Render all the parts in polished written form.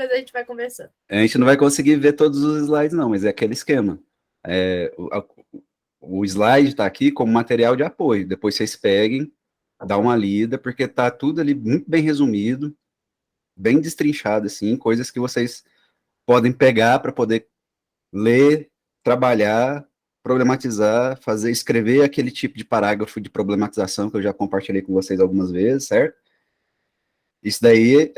a gente vai conversando. A gente não vai conseguir ver todos os slides, não, mas é aquele esquema. O slide está aqui como material de apoio. Depois vocês peguem, dá uma lida, porque está tudo ali muito bem resumido, bem destrinchado, assim, coisas que vocês podem pegar para poder ler, trabalhar, problematizar, escrever aquele tipo de parágrafo de problematização que eu já compartilhei com vocês algumas vezes, certo? Isso daí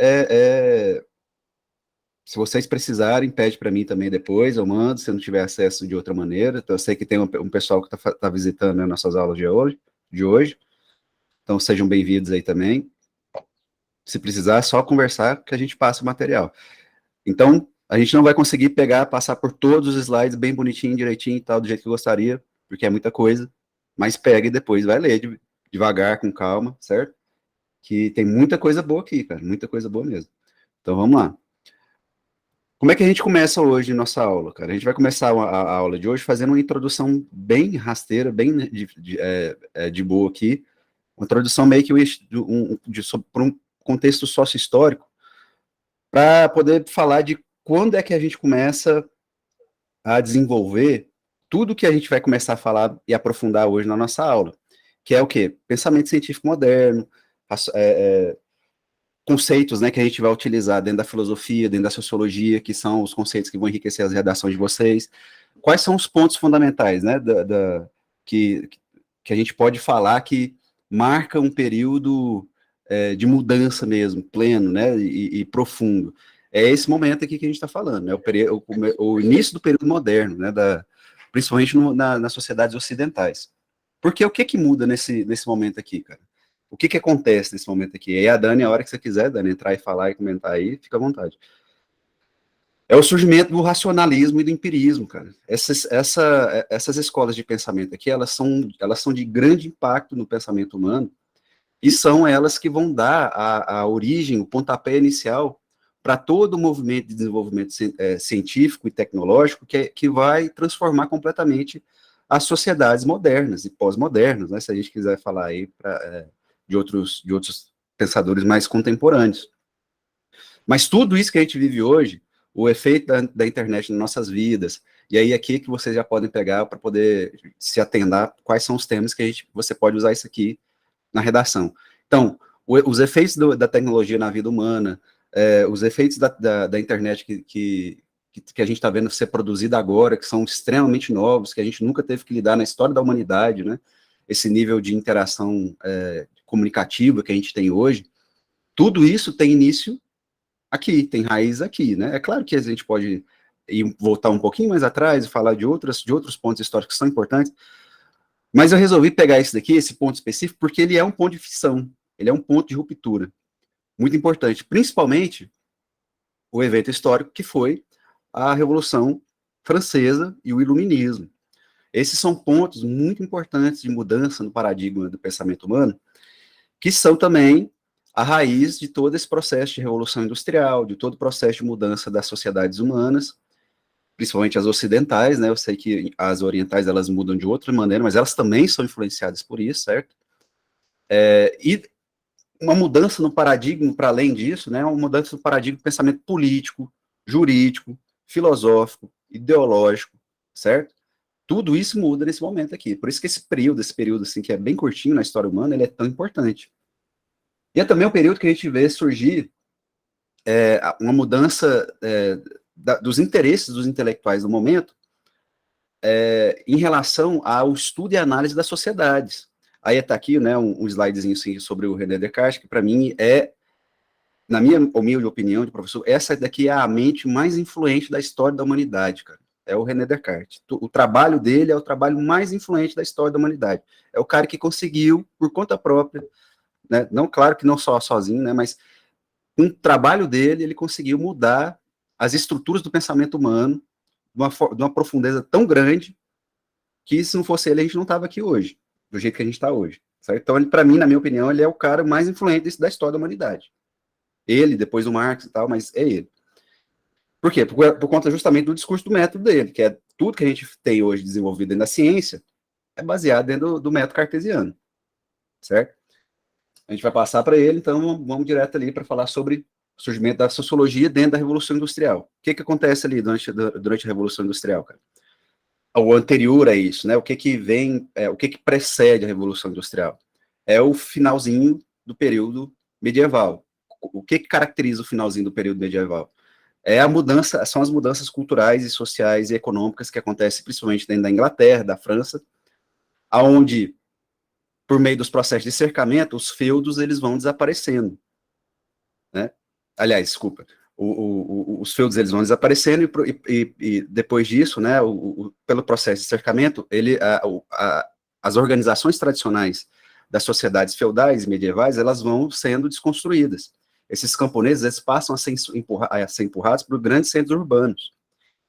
se vocês precisarem, pede para mim também depois, eu mando, se não tiver acesso de outra maneira. Então, eu sei que tem um pessoal que está visitando, né, nossas aulas de hoje, então sejam bem-vindos aí também. Se precisar, é só conversar que a gente passa o material. Então, a gente não vai conseguir passar por todos os slides bem bonitinho, direitinho e tal, do jeito que eu gostaria, porque é muita coisa, mas pega e depois vai ler devagar, com calma, certo? Que tem muita coisa boa aqui, cara, muita coisa boa mesmo. Então, vamos lá. Como é que a gente começa hoje nossa aula, cara? A gente vai começar a aula de hoje fazendo uma introdução bem rasteira, bem de boa aqui, uma introdução meio que por um contexto sócio-histórico, para poder falar de quando é que a gente começa a desenvolver tudo que a gente vai começar a falar e aprofundar hoje na nossa aula, que é o quê? Pensamento científico moderno, conceitos, né, que a gente vai utilizar dentro da filosofia, dentro da sociologia, que são os conceitos que vão enriquecer as redações de vocês. Quais são os pontos fundamentais, né, que a gente pode falar que marca um período de mudança mesmo, pleno, né, e profundo? É esse momento aqui que a gente está falando, né, o início do período moderno, né, principalmente nas sociedades ocidentais. Porque o que muda nesse momento aqui, cara? O que acontece nesse momento aqui? E aí a Dani, a hora que você quiser, Dani, entrar e falar e comentar aí, fica à vontade. É o surgimento do racionalismo e do empirismo, cara. Essas escolas de pensamento aqui, elas são de grande impacto no pensamento humano e são elas que vão dar a origem, o pontapé inicial para todo o movimento de desenvolvimento científico e tecnológico que vai transformar completamente as sociedades modernas e pós-modernas, né, se a gente quiser falar aí de outros pensadores mais contemporâneos. Mas tudo isso que a gente vive hoje, o efeito da internet nas nossas vidas, e aí aqui que vocês já podem pegar para poder se atendar quais são os temas que você pode usar isso aqui na redação. Então, os efeitos da tecnologia na vida humana, os efeitos da internet que a gente está vendo ser produzida agora, que são extremamente novos, que a gente nunca teve que lidar na história da humanidade, né? Esse nível de interação comunicativa que a gente tem hoje, tudo isso tem início aqui, tem raiz aqui, né? É claro que a gente pode voltar um pouquinho mais atrás e falar de outros pontos históricos que são importantes, mas eu resolvi pegar esse ponto específico, porque ele é um ponto de fissão, ele é um ponto de ruptura, muito importante, principalmente o evento histórico que foi a Revolução Francesa e o Iluminismo. Esses são pontos muito importantes de mudança no paradigma do pensamento humano, que são também a raiz de todo esse processo de revolução industrial, de todo o processo de mudança das sociedades humanas, principalmente as ocidentais, né? Eu sei que as orientais elas mudam de outra maneira, mas elas também são influenciadas por isso, certo? E uma mudança no paradigma, para além disso, né? Uma mudança no paradigma do pensamento político, jurídico, filosófico, ideológico, certo? Tudo isso muda nesse momento aqui. Por isso que esse período assim, que é bem curtinho na história humana, ele é tão importante. E é também um período que a gente vê surgir uma mudança dos interesses dos intelectuais do momento em relação ao estudo e análise das sociedades. Aí está aqui, né, um slidezinho assim, sobre o René Descartes, que para mim na minha humilde opinião de professor, essa daqui é a mente mais influente da história da humanidade, cara. É o René Descartes. O trabalho dele é o trabalho mais influente da história da humanidade. É o cara que conseguiu, por conta própria, né, não, claro que não só sozinho, né, mas com o trabalho dele, ele conseguiu mudar as estruturas do pensamento humano de uma profundeza tão grande que, se não fosse ele, a gente não estava aqui hoje, do jeito que a gente está hoje. Certo? Então, para mim, na minha opinião, ele é o cara mais influente da história da humanidade. Ele, depois do Marx e tal, mas é ele. Por quê? Por conta justamente do discurso do método dele, que é tudo que a gente tem hoje desenvolvido dentro da ciência é baseado dentro do método cartesiano, certo? A gente vai passar para ele, então vamos direto ali para falar sobre surgimento da sociologia dentro da Revolução Industrial. O que acontece ali durante a Revolução Industrial, cara? O anterior a isso, né? O que vem, o que precede a Revolução Industrial? É o finalzinho do período medieval. O que caracteriza o finalzinho do período medieval? É a mudança, são as mudanças culturais e sociais e econômicas que acontecem principalmente dentro da Inglaterra, da França, aonde, por meio dos processos de cercamento, os feudos eles vão desaparecendo, né? Aliás, desculpa, os feudos eles vão desaparecendo e depois disso, né, pelo processo de cercamento, as organizações tradicionais das sociedades feudais e medievais, elas vão sendo desconstruídas. Esses camponeses, eles passam a ser empurrados para os grandes centros urbanos.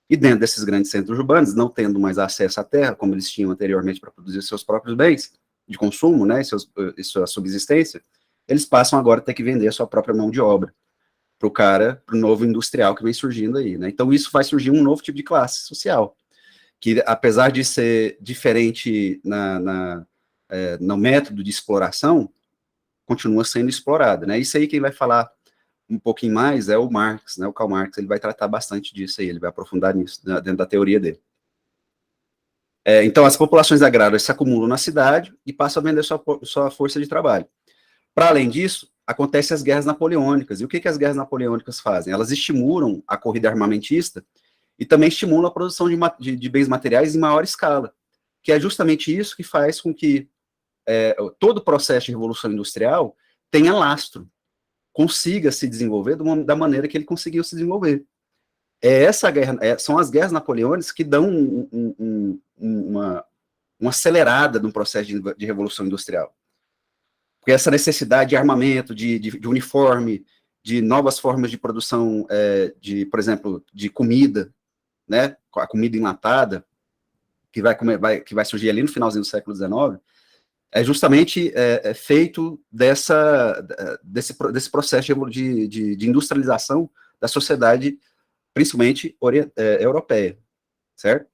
E dentro desses grandes centros urbanos, não tendo mais acesso à terra, como eles tinham anteriormente para produzir seus próprios bens de consumo, né, e sua subsistência, eles passam agora a ter que vender a sua própria mão de obra para o novo industrial que vem surgindo aí, né? Então isso vai surgir um novo tipo de classe social, que apesar de ser diferente no método de exploração, continua sendo explorada, né? Isso aí quem vai falar um pouquinho mais é o Marx, né? O Karl Marx, ele vai tratar bastante disso aí, ele vai aprofundar nisso dentro da teoria dele. Então as populações agrárias se acumulam na cidade e passam a vender sua força de trabalho. Para além disso, acontecem as guerras napoleônicas. E o que as guerras napoleônicas fazem? Elas estimulam a corrida armamentista e também estimulam a produção de bens materiais em maior escala, que é justamente isso que faz com que todo o processo de revolução industrial tenha lastro, consiga se desenvolver da maneira que ele conseguiu se desenvolver. São as guerras napoleônicas que dão uma acelerada no processo de revolução industrial. Porque essa necessidade de armamento, de uniforme, de novas formas de produção, por exemplo, de comida, né, a comida enlatada, que vai surgir ali no finalzinho do século XIX, é justamente feito desse processo de industrialização da sociedade, principalmente europeia, certo?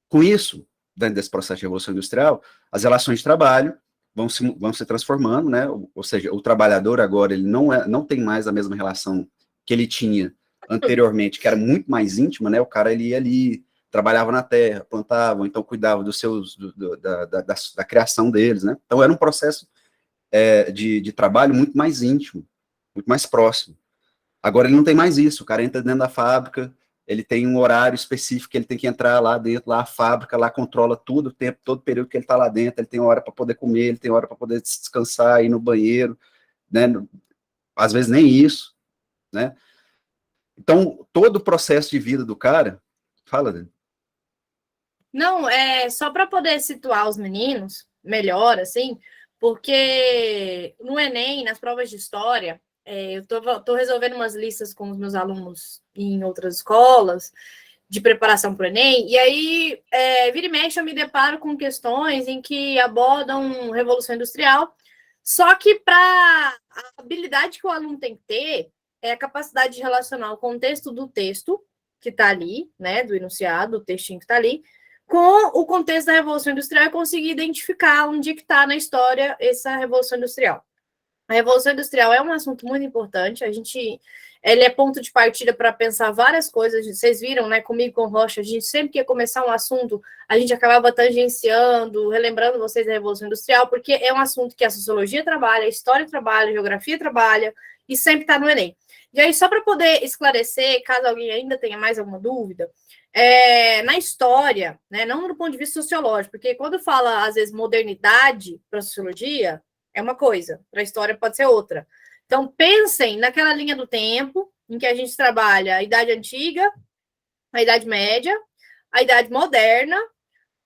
Com isso, dentro desse processo de revolução industrial, as relações de trabalho vão se transformando, né? Ou seja, o trabalhador agora ele não tem mais a mesma relação que ele tinha anteriormente, que era muito mais íntima, né? O cara ele ia ali, trabalhava na terra, plantava, então cuidava dos seus da criação deles, né? Então era um processo de trabalho muito mais íntimo, muito mais próximo. Agora ele não tem mais isso, o cara entra dentro da fábrica, ele tem um horário específico que ele tem que entrar lá dentro, lá a fábrica, lá controla tudo, o tempo, todo o período que ele está lá dentro, ele tem hora para poder comer, ele tem hora para poder descansar, ir no banheiro, né? Às vezes nem isso, né? Então, todo o processo de vida do cara, fala, Dani. Não, é só para poder situar os meninos melhor, assim, porque no Enem, nas provas de história, eu tô resolvendo umas listas com os meus alunos em outras escolas de preparação para o Enem, e aí, vira e mexe, eu me deparo com questões em que abordam Revolução Industrial, só que para a habilidade que o aluno tem que ter é a capacidade de relacionar o contexto do texto que está ali, né, do enunciado, o textinho que está ali, com o contexto da Revolução Industrial e conseguir identificar onde que está na história essa Revolução Industrial. A Revolução Industrial é um assunto muito importante, ele é ponto de partida para pensar várias coisas, vocês viram, né, comigo com o Rocha, a gente sempre que ia começar um assunto, a gente acabava tangenciando, relembrando vocês da Revolução Industrial, porque é um assunto que a sociologia trabalha, a história trabalha, a geografia trabalha, e sempre está no Enem. E aí, só para poder esclarecer, caso alguém ainda tenha mais alguma dúvida, na história, né, não do ponto de vista sociológico, porque quando fala, às vezes, modernidade para a sociologia, é uma coisa, para a história pode ser outra. Então, pensem naquela linha do tempo em que a gente trabalha a Idade Antiga, a Idade Média, a Idade Moderna.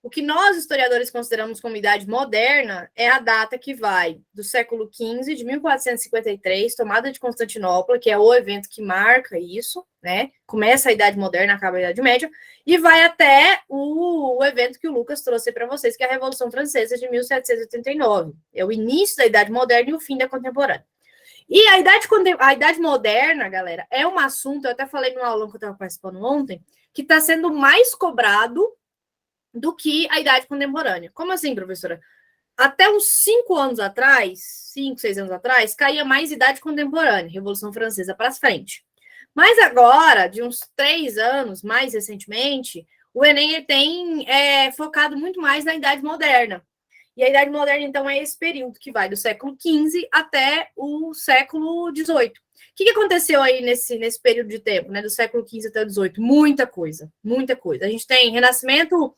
O que nós, historiadores, consideramos como Idade Moderna é a data que vai do século XV, de 1453, tomada de Constantinopla, que é o evento que marca isso, né? Começa a Idade Moderna, acaba a Idade Média, e vai até o evento que o Lucas trouxe para vocês, que é a Revolução Francesa de 1789. É o início da Idade Moderna e o fim da Contemporânea. E a Idade Moderna, galera, é um assunto, eu até falei no aulão que eu estava participando ontem, que está sendo mais cobrado do que a Idade Contemporânea. Como assim, professora? até uns 5 anos atrás, 5, 6 anos atrás, caía mais idade contemporânea, Revolução Francesa para frente. Mas agora, de uns 3 anos, mais recentemente, o Enem tem focado muito mais na Idade Moderna. E a Idade Moderna, então, é esse período que vai do século XV até o século XVIII. O que aconteceu aí nesse período de tempo, né, do século XV até o XVIII? Muita coisa, muita coisa. A gente tem Renascimento,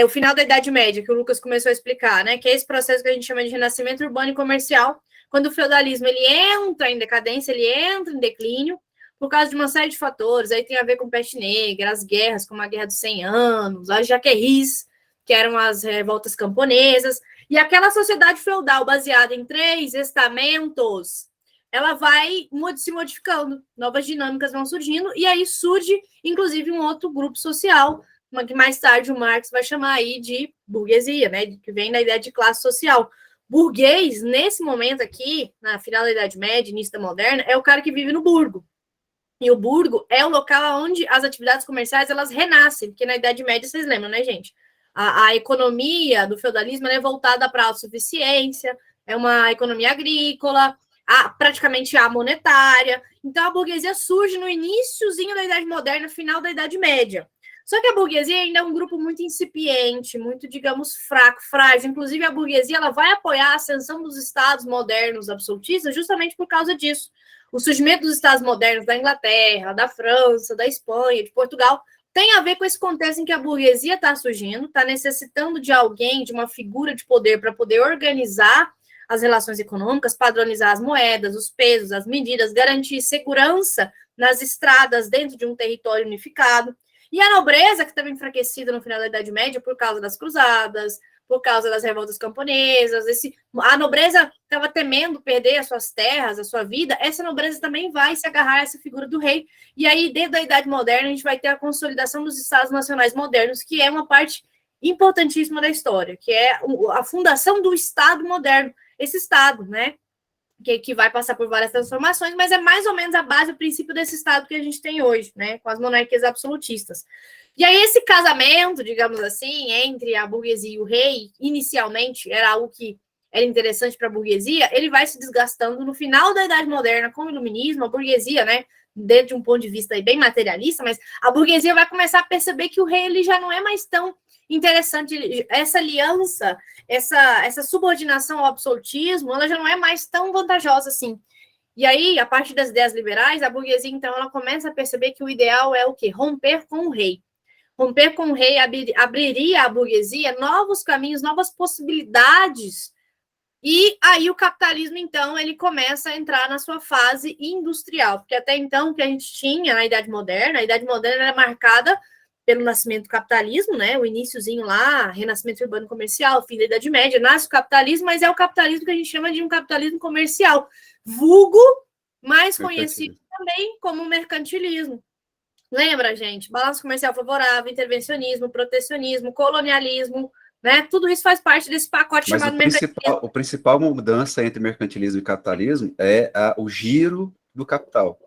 o final da Idade Média, que o Lucas começou a explicar, né, que é esse processo que a gente chama de renascimento urbano e comercial, quando o feudalismo ele entra em decadência, ele entra em declínio, por causa de uma série de fatores. Aí tem a ver com peste negra, as guerras, como a Guerra dos 100 Anos, as jaquerris, que eram as revoltas camponesas, e aquela sociedade feudal baseada em 3 estamentos, ela vai se modificando, novas dinâmicas vão surgindo, e aí surge, inclusive, um outro grupo social, que mais tarde o Marx vai chamar aí de burguesia, né, que vem da ideia de classe social. Burguês, nesse momento aqui, na final da Idade Média, início da Moderna, é o cara que vive no burgo. E o burgo é o local onde as atividades comerciais elas renascem, porque na Idade Média, vocês lembram, né, gente? A economia do feudalismo é voltada para a autossuficiência, é uma economia agrícola, praticamente a monetária. Então, a burguesia surge no iníciozinho da Idade Moderna, final da Idade Média. Só que a burguesia ainda é um grupo muito incipiente, muito, digamos, fraco, frágil. Inclusive, a burguesia ela vai apoiar a ascensão dos estados modernos absolutistas justamente por causa disso. O surgimento dos estados modernos da Inglaterra, da França, da Espanha, de Portugal, tem a ver com esse contexto em que a burguesia está surgindo, está necessitando de alguém, de uma figura de poder para poder organizar as relações econômicas, padronizar as moedas, os pesos, as medidas, garantir segurança nas estradas dentro de um território unificado. E a nobreza, que estava enfraquecida no final da Idade Média por causa das cruzadas, por causa das revoltas camponesas, a nobreza estava temendo perder as suas terras, a sua vida, essa nobreza também vai se agarrar a essa figura do rei. E aí, dentro da Idade Moderna, a gente vai ter a consolidação dos Estados Nacionais modernos, que é uma parte importantíssima da história, que é a fundação do Estado moderno, esse Estado, né? Que vai passar por várias transformações, mas é mais ou menos a base, o princípio desse Estado que a gente tem hoje, né? Com as monarquias absolutistas. E aí, esse casamento, digamos assim, entre a burguesia e o rei, inicialmente era algo que era interessante para a burguesia, ele vai se desgastando no final da Idade Moderna, com o iluminismo, a burguesia, né, dentro de um ponto de vista aí bem materialista, mas a burguesia vai começar a perceber que o rei ele já não é mais tão interessante, essa aliança, essa subordinação ao absolutismo, ela já não é mais tão vantajosa assim. E aí, a partir das ideias liberais, a burguesia, então, ela começa a perceber que o ideal é o quê? Romper com o rei. Romper com o rei abriria à burguesia novos caminhos, novas possibilidades. E aí o capitalismo, então, ele começa a entrar na sua fase industrial. Porque até então, o que a gente tinha na Idade Moderna, a Idade Moderna era marcada pelo nascimento do capitalismo, né? O iniciozinho lá, renascimento urbano comercial, fim da Idade Média, nasce o capitalismo, mas é o capitalismo que a gente chama de um capitalismo comercial, vulgo, mais conhecido também como mercantilismo. Lembra, gente? Balanço comercial favorável, intervencionismo, protecionismo, colonialismo, né? Tudo isso faz parte desse pacote Mas chamado mercantilismo. A principal mudança entre mercantilismo e capitalismo é o giro do capital.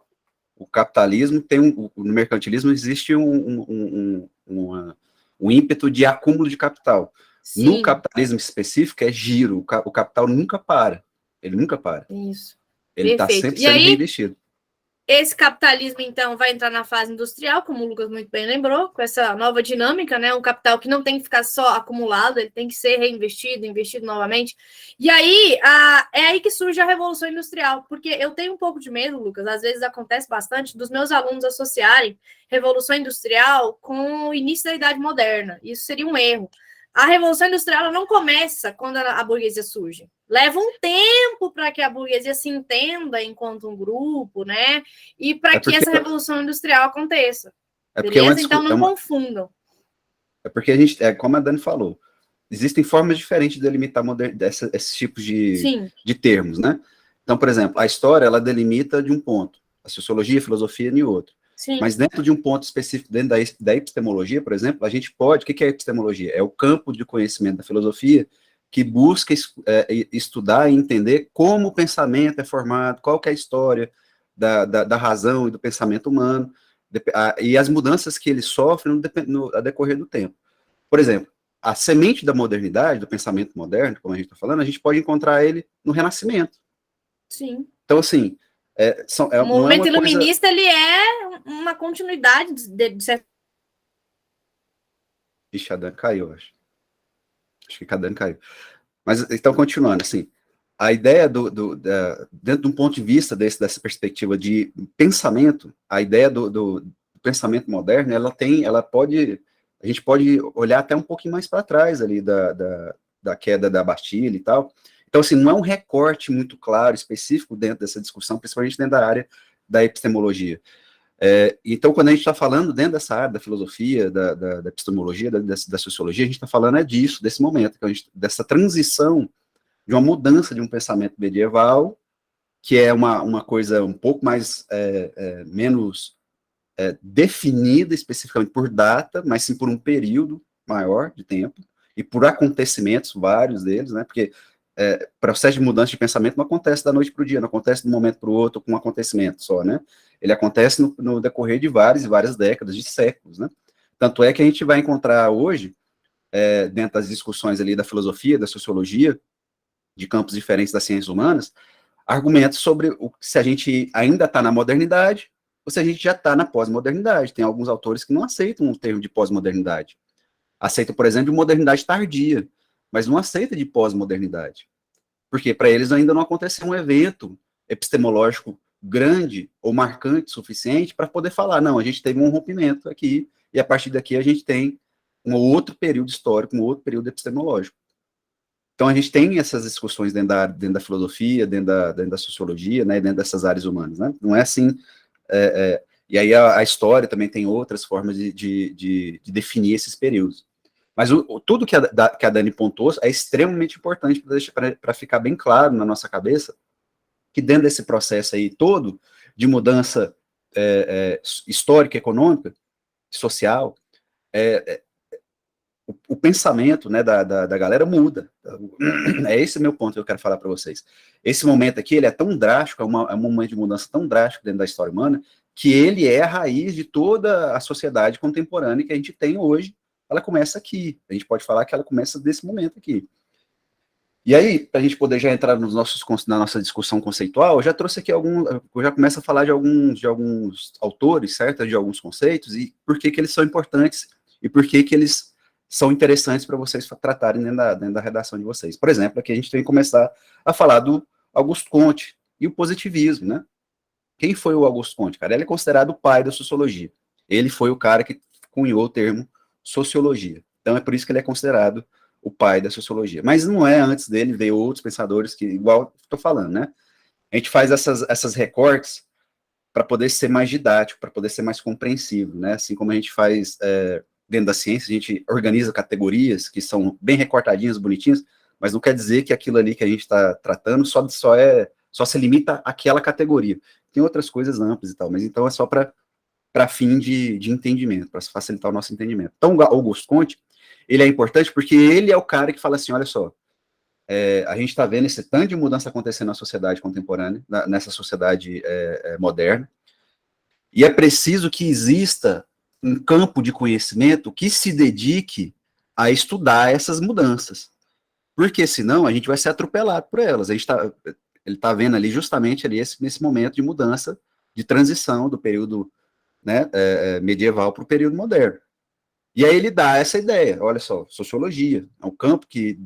O capitalismo tem no mercantilismo existe um ímpeto de acúmulo de capital. Sim. No capitalismo específico é giro. O capital nunca para. Ele nunca para. Isso. Ele está sempre sendo reinvestido. Esse capitalismo, então, vai entrar na fase industrial, como o Lucas muito bem lembrou, com essa nova dinâmica, né? Um capital que não tem que ficar só acumulado, ele tem que ser reinvestido, investido novamente. E aí, é aí que surge a Revolução Industrial, porque eu tenho um pouco de medo, Lucas, às vezes acontece bastante, dos meus alunos associarem Revolução Industrial com o início da Idade Moderna. Isso seria um erro. A Revolução Industrial ela não começa quando a burguesia surge. Leva um tempo para que a burguesia se entenda enquanto um grupo, né? E para que essa Revolução Industrial aconteça. Beleza? Então, não confundam. É porque a gente, como a Dani falou, existem formas diferentes de delimitar esses tipos de termos, né? Então, por exemplo, a história, ela delimita de um ponto. A sociologia, a filosofia, de outro. Sim. Mas dentro de um ponto específico, dentro da epistemologia, por exemplo, a gente pode... O que é a epistemologia? É o campo de conhecimento da filosofia que busca estudar e entender como o pensamento é formado, qual que é a história da razão e do pensamento humano, e as mudanças que ele sofre a decorrer do tempo. Por exemplo, a semente da modernidade, do pensamento moderno, como a gente está falando, a gente pode encontrar ele no Renascimento. Sim. Então, assim, O não é movimento uma coisa... iluminista, ele é uma continuidade de certa... Ixi, a Dani caiu, acho. Acho que a Dani caiu. Mas, então, continuando, assim, a ideia dentro de um ponto de vista dessa perspectiva de pensamento, a ideia do pensamento moderno, a gente pode olhar até um pouquinho mais para trás ali da queda da Bastilha e tal. Então, assim, não é um recorte muito claro, específico dentro dessa discussão, principalmente dentro da área da epistemologia. Então, quando a gente está falando dentro dessa área da filosofia, da epistemologia, da sociologia, a gente está falando disso, desse momento, dessa transição de uma mudança de um pensamento medieval, que é uma coisa um pouco mais, menos definida especificamente por data, mas sim por um período maior de tempo, e por acontecimentos, vários deles, né, porque processo de mudança de pensamento não acontece da noite para o dia, não acontece de um momento para o outro com um acontecimento só, né, ele acontece no decorrer de várias e várias décadas, de séculos, né, tanto é que a gente vai encontrar hoje, dentro das discussões ali da filosofia, da sociologia, de campos diferentes das ciências humanas, argumentos sobre se a gente ainda está na modernidade ou se a gente já está na pós-modernidade. Tem alguns autores que não aceitam o termo de pós-modernidade. Aceitam, por exemplo, de modernidade tardia, mas não aceitam de pós-modernidade. Porque para eles ainda não aconteceu um evento epistemológico grande ou marcante o suficiente para poder falar, não, a gente teve um rompimento aqui, e a partir daqui a gente tem um outro período histórico, um outro período epistemológico. Então, a gente tem essas discussões dentro da filosofia, dentro da sociologia, né, dentro dessas áreas humanas, né? Não é assim... e aí a história também tem outras formas de definir esses períodos. Mas tudo que a Dani pontuou é extremamente importante para ficar bem claro na nossa cabeça que dentro desse processo aí todo de mudança histórica, econômica, social, o pensamento, né, da galera muda. É esse o meu ponto que eu quero falar para vocês. Esse momento aqui, ele é tão drástico, é um momento de mudança tão drástico dentro da história humana, que ele é a raiz de toda a sociedade contemporânea que a gente tem hoje. Ela começa aqui. A gente pode falar que ela começa desse momento aqui. E aí, para a gente poder já entrar na nossa discussão conceitual, eu já trouxe aqui eu já começo a falar de alguns autores, certo? De alguns conceitos, e por que eles são importantes, e por que eles são interessantes para vocês tratarem dentro da redação de vocês. Por exemplo, aqui a gente tem que começar a falar do Augusto Comte e o positivismo, né? Quem foi o Augusto Comte, cara? Ele é considerado o pai da sociologia. Ele foi o cara que cunhou o termo sociologia. Então é por isso que ele é considerado o pai da sociologia. Mas não é antes dele, veio outros pensadores que, igual estou falando, né? A gente faz essas recortes para poder ser mais didático, para poder ser mais compreensivo, né? Assim como a gente faz dentro da ciência, a gente organiza categorias que são bem recortadinhas, bonitinhas, mas não quer dizer que aquilo ali que a gente está tratando só se limita àquela categoria. Tem outras coisas amplas e tal, mas então é só para fim de entendimento, para facilitar o nosso entendimento. Então, o Augusto Comte, ele é importante porque ele é o cara que fala assim, olha só, a gente está vendo esse tanto de mudança acontecendo na sociedade contemporânea, nessa sociedade moderna, e é preciso que exista um campo de conhecimento que se dedique a estudar essas mudanças, porque senão a gente vai ser atropelado por elas. Ele está vendo ali justamente ali nesse momento de mudança, de transição do período, né, medieval para o período moderno. E aí ele dá essa ideia, olha só, sociologia, é um campo que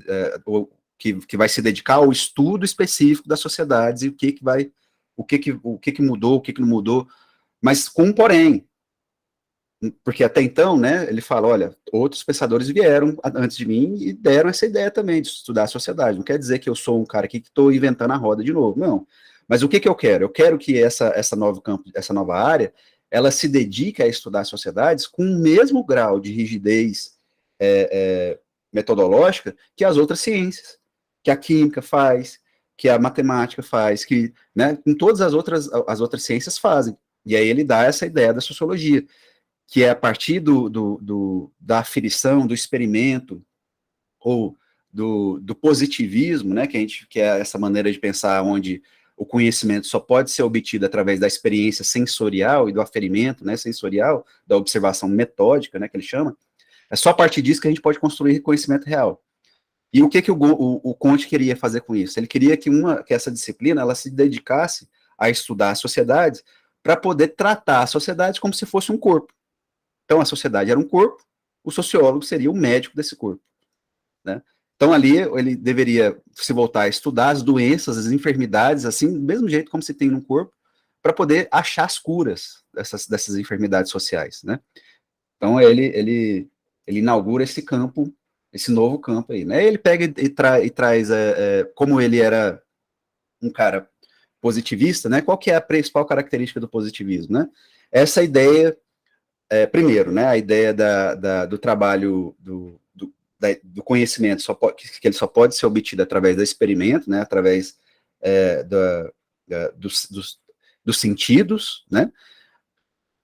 vai se dedicar ao estudo específico das sociedades e o que mudou, o que não mudou, mas com um porém, porque até então, né, ele fala, olha, outros pensadores vieram antes de mim e deram essa ideia também de estudar a sociedade, não quer dizer que eu sou um cara aqui que estou inventando a roda de novo, não, mas o que eu quero? Eu quero que essa nova área, ela se dedique a estudar sociedades com o mesmo grau de rigidez metodológica que as outras ciências, que a química faz, que a matemática faz, que, né, com todas as outras ciências fazem. E aí ele dá essa ideia da sociologia, que é a partir da aferição, do experimento, ou do positivismo, né, que é essa maneira de pensar onde o conhecimento só pode ser obtido através da experiência sensorial e do aferimento, né, sensorial, da observação metódica, né, que ele chama. É só a partir disso que a gente pode construir conhecimento real. E o que o Conte queria fazer com isso? Ele queria que essa disciplina ela se dedicasse a estudar a sociedade para poder tratar a sociedade como se fosse um corpo. Então, a sociedade era um corpo, o sociólogo seria o médico desse corpo, né? Então, ali, ele deveria se voltar a estudar as doenças, as enfermidades, assim, do mesmo jeito como se tem no corpo, para poder achar as curas dessas enfermidades sociais, né? Então, ele inaugura esse campo, esse novo campo aí, né? Ele pega e traz, como ele era um cara positivista, né? Qual que é a principal característica do positivismo, né? Essa ideia, primeiro, né? A ideia do trabalho, do conhecimento, que ele só pode ser obtido através do experimento, né? Através dos sentidos, né?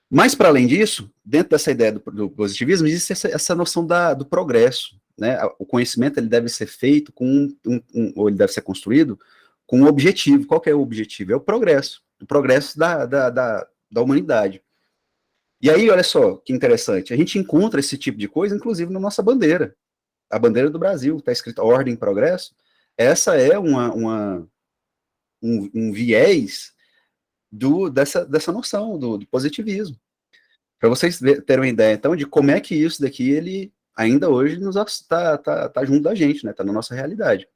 Mas, para além disso, dentro dessa ideia do positivismo, existe essa noção do progresso, né? O conhecimento ele deve ser feito ou ele deve ser construído com um objetivo. Qual que é o objetivo? É o progresso da humanidade. E aí, olha só, que interessante, a gente encontra esse tipo de coisa, inclusive, na nossa bandeira. A bandeira do Brasil, está escrito Ordem e Progresso. Essa é um viés dessa noção do positivismo. Para vocês terem uma ideia, então, de como é que isso daqui, ele ainda hoje está junto da gente, né? Está na nossa realidade.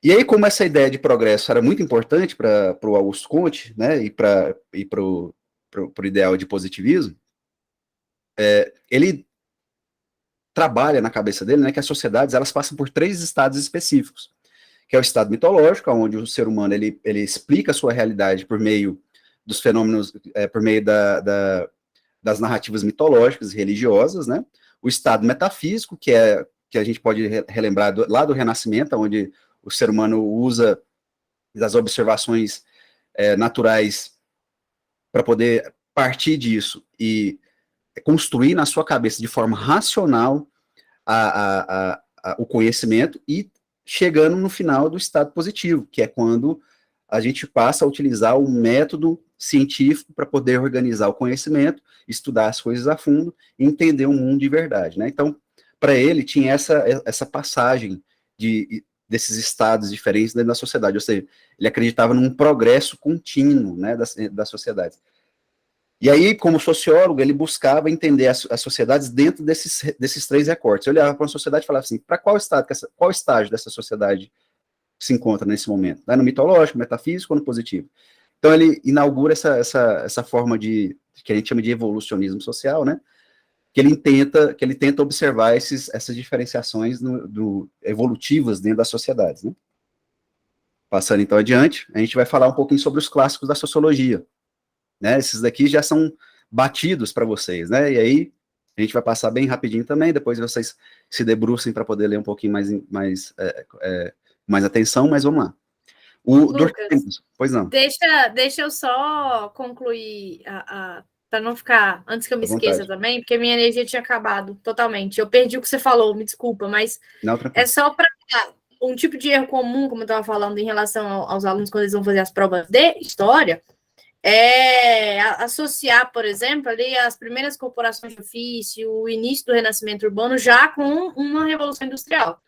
E aí, como essa ideia de progresso era muito importante para o Augusto Comte, né? E para o ideal de positivismo, ele trabalha na cabeça dele, né? Que as sociedades elas passam por 3 estados específicos, que é o estado mitológico, onde o ser humano ele explica a sua realidade por meio dos fenômenos, por meio das narrativas mitológicas e religiosas, né? O estado metafísico, que a gente pode relembrar lá do Renascimento, onde o ser humano usa das observações naturais para poder partir disso e construir na sua cabeça de forma racional o conhecimento e chegando no final do estado positivo, que é quando a gente passa a utilizar o método científico para poder organizar o conhecimento, estudar as coisas a fundo e entender o mundo de verdade, né? Então, para ele, tinha essa passagem desses estados diferentes dentro da sociedade, ou seja, ele acreditava num progresso contínuo, né, das sociedades. E aí, como sociólogo, ele buscava entender as sociedades dentro desses 3 recortes. Eu olhava para uma sociedade e falava assim, para qual estágio dessa sociedade se encontra nesse momento? No mitológico, metafísico ou no positivo? Então, ele inaugura essa forma que a gente chama de evolucionismo social, né? Que ele tenta observar essas diferenciações evolutivas dentro das sociedades, né? Passando, então, adiante, a gente vai falar um pouquinho sobre os clássicos da sociologia, né? Esses daqui já são batidos para vocês, né? E aí, a gente vai passar bem rapidinho também, depois vocês se debrucem para poder ler um pouquinho mais atenção, mas vamos lá. Lucas, pois não. Deixa eu só concluir para não ficar, antes que eu me esqueça também, porque minha energia tinha acabado totalmente. Eu perdi o que você falou, me desculpa, mas não, é só para um tipo de erro comum, como eu estava falando, em relação aos alunos quando eles vão fazer as provas de história, associar, por exemplo, ali as primeiras corporações de ofício, o início do renascimento urbano já com uma revolução industrial.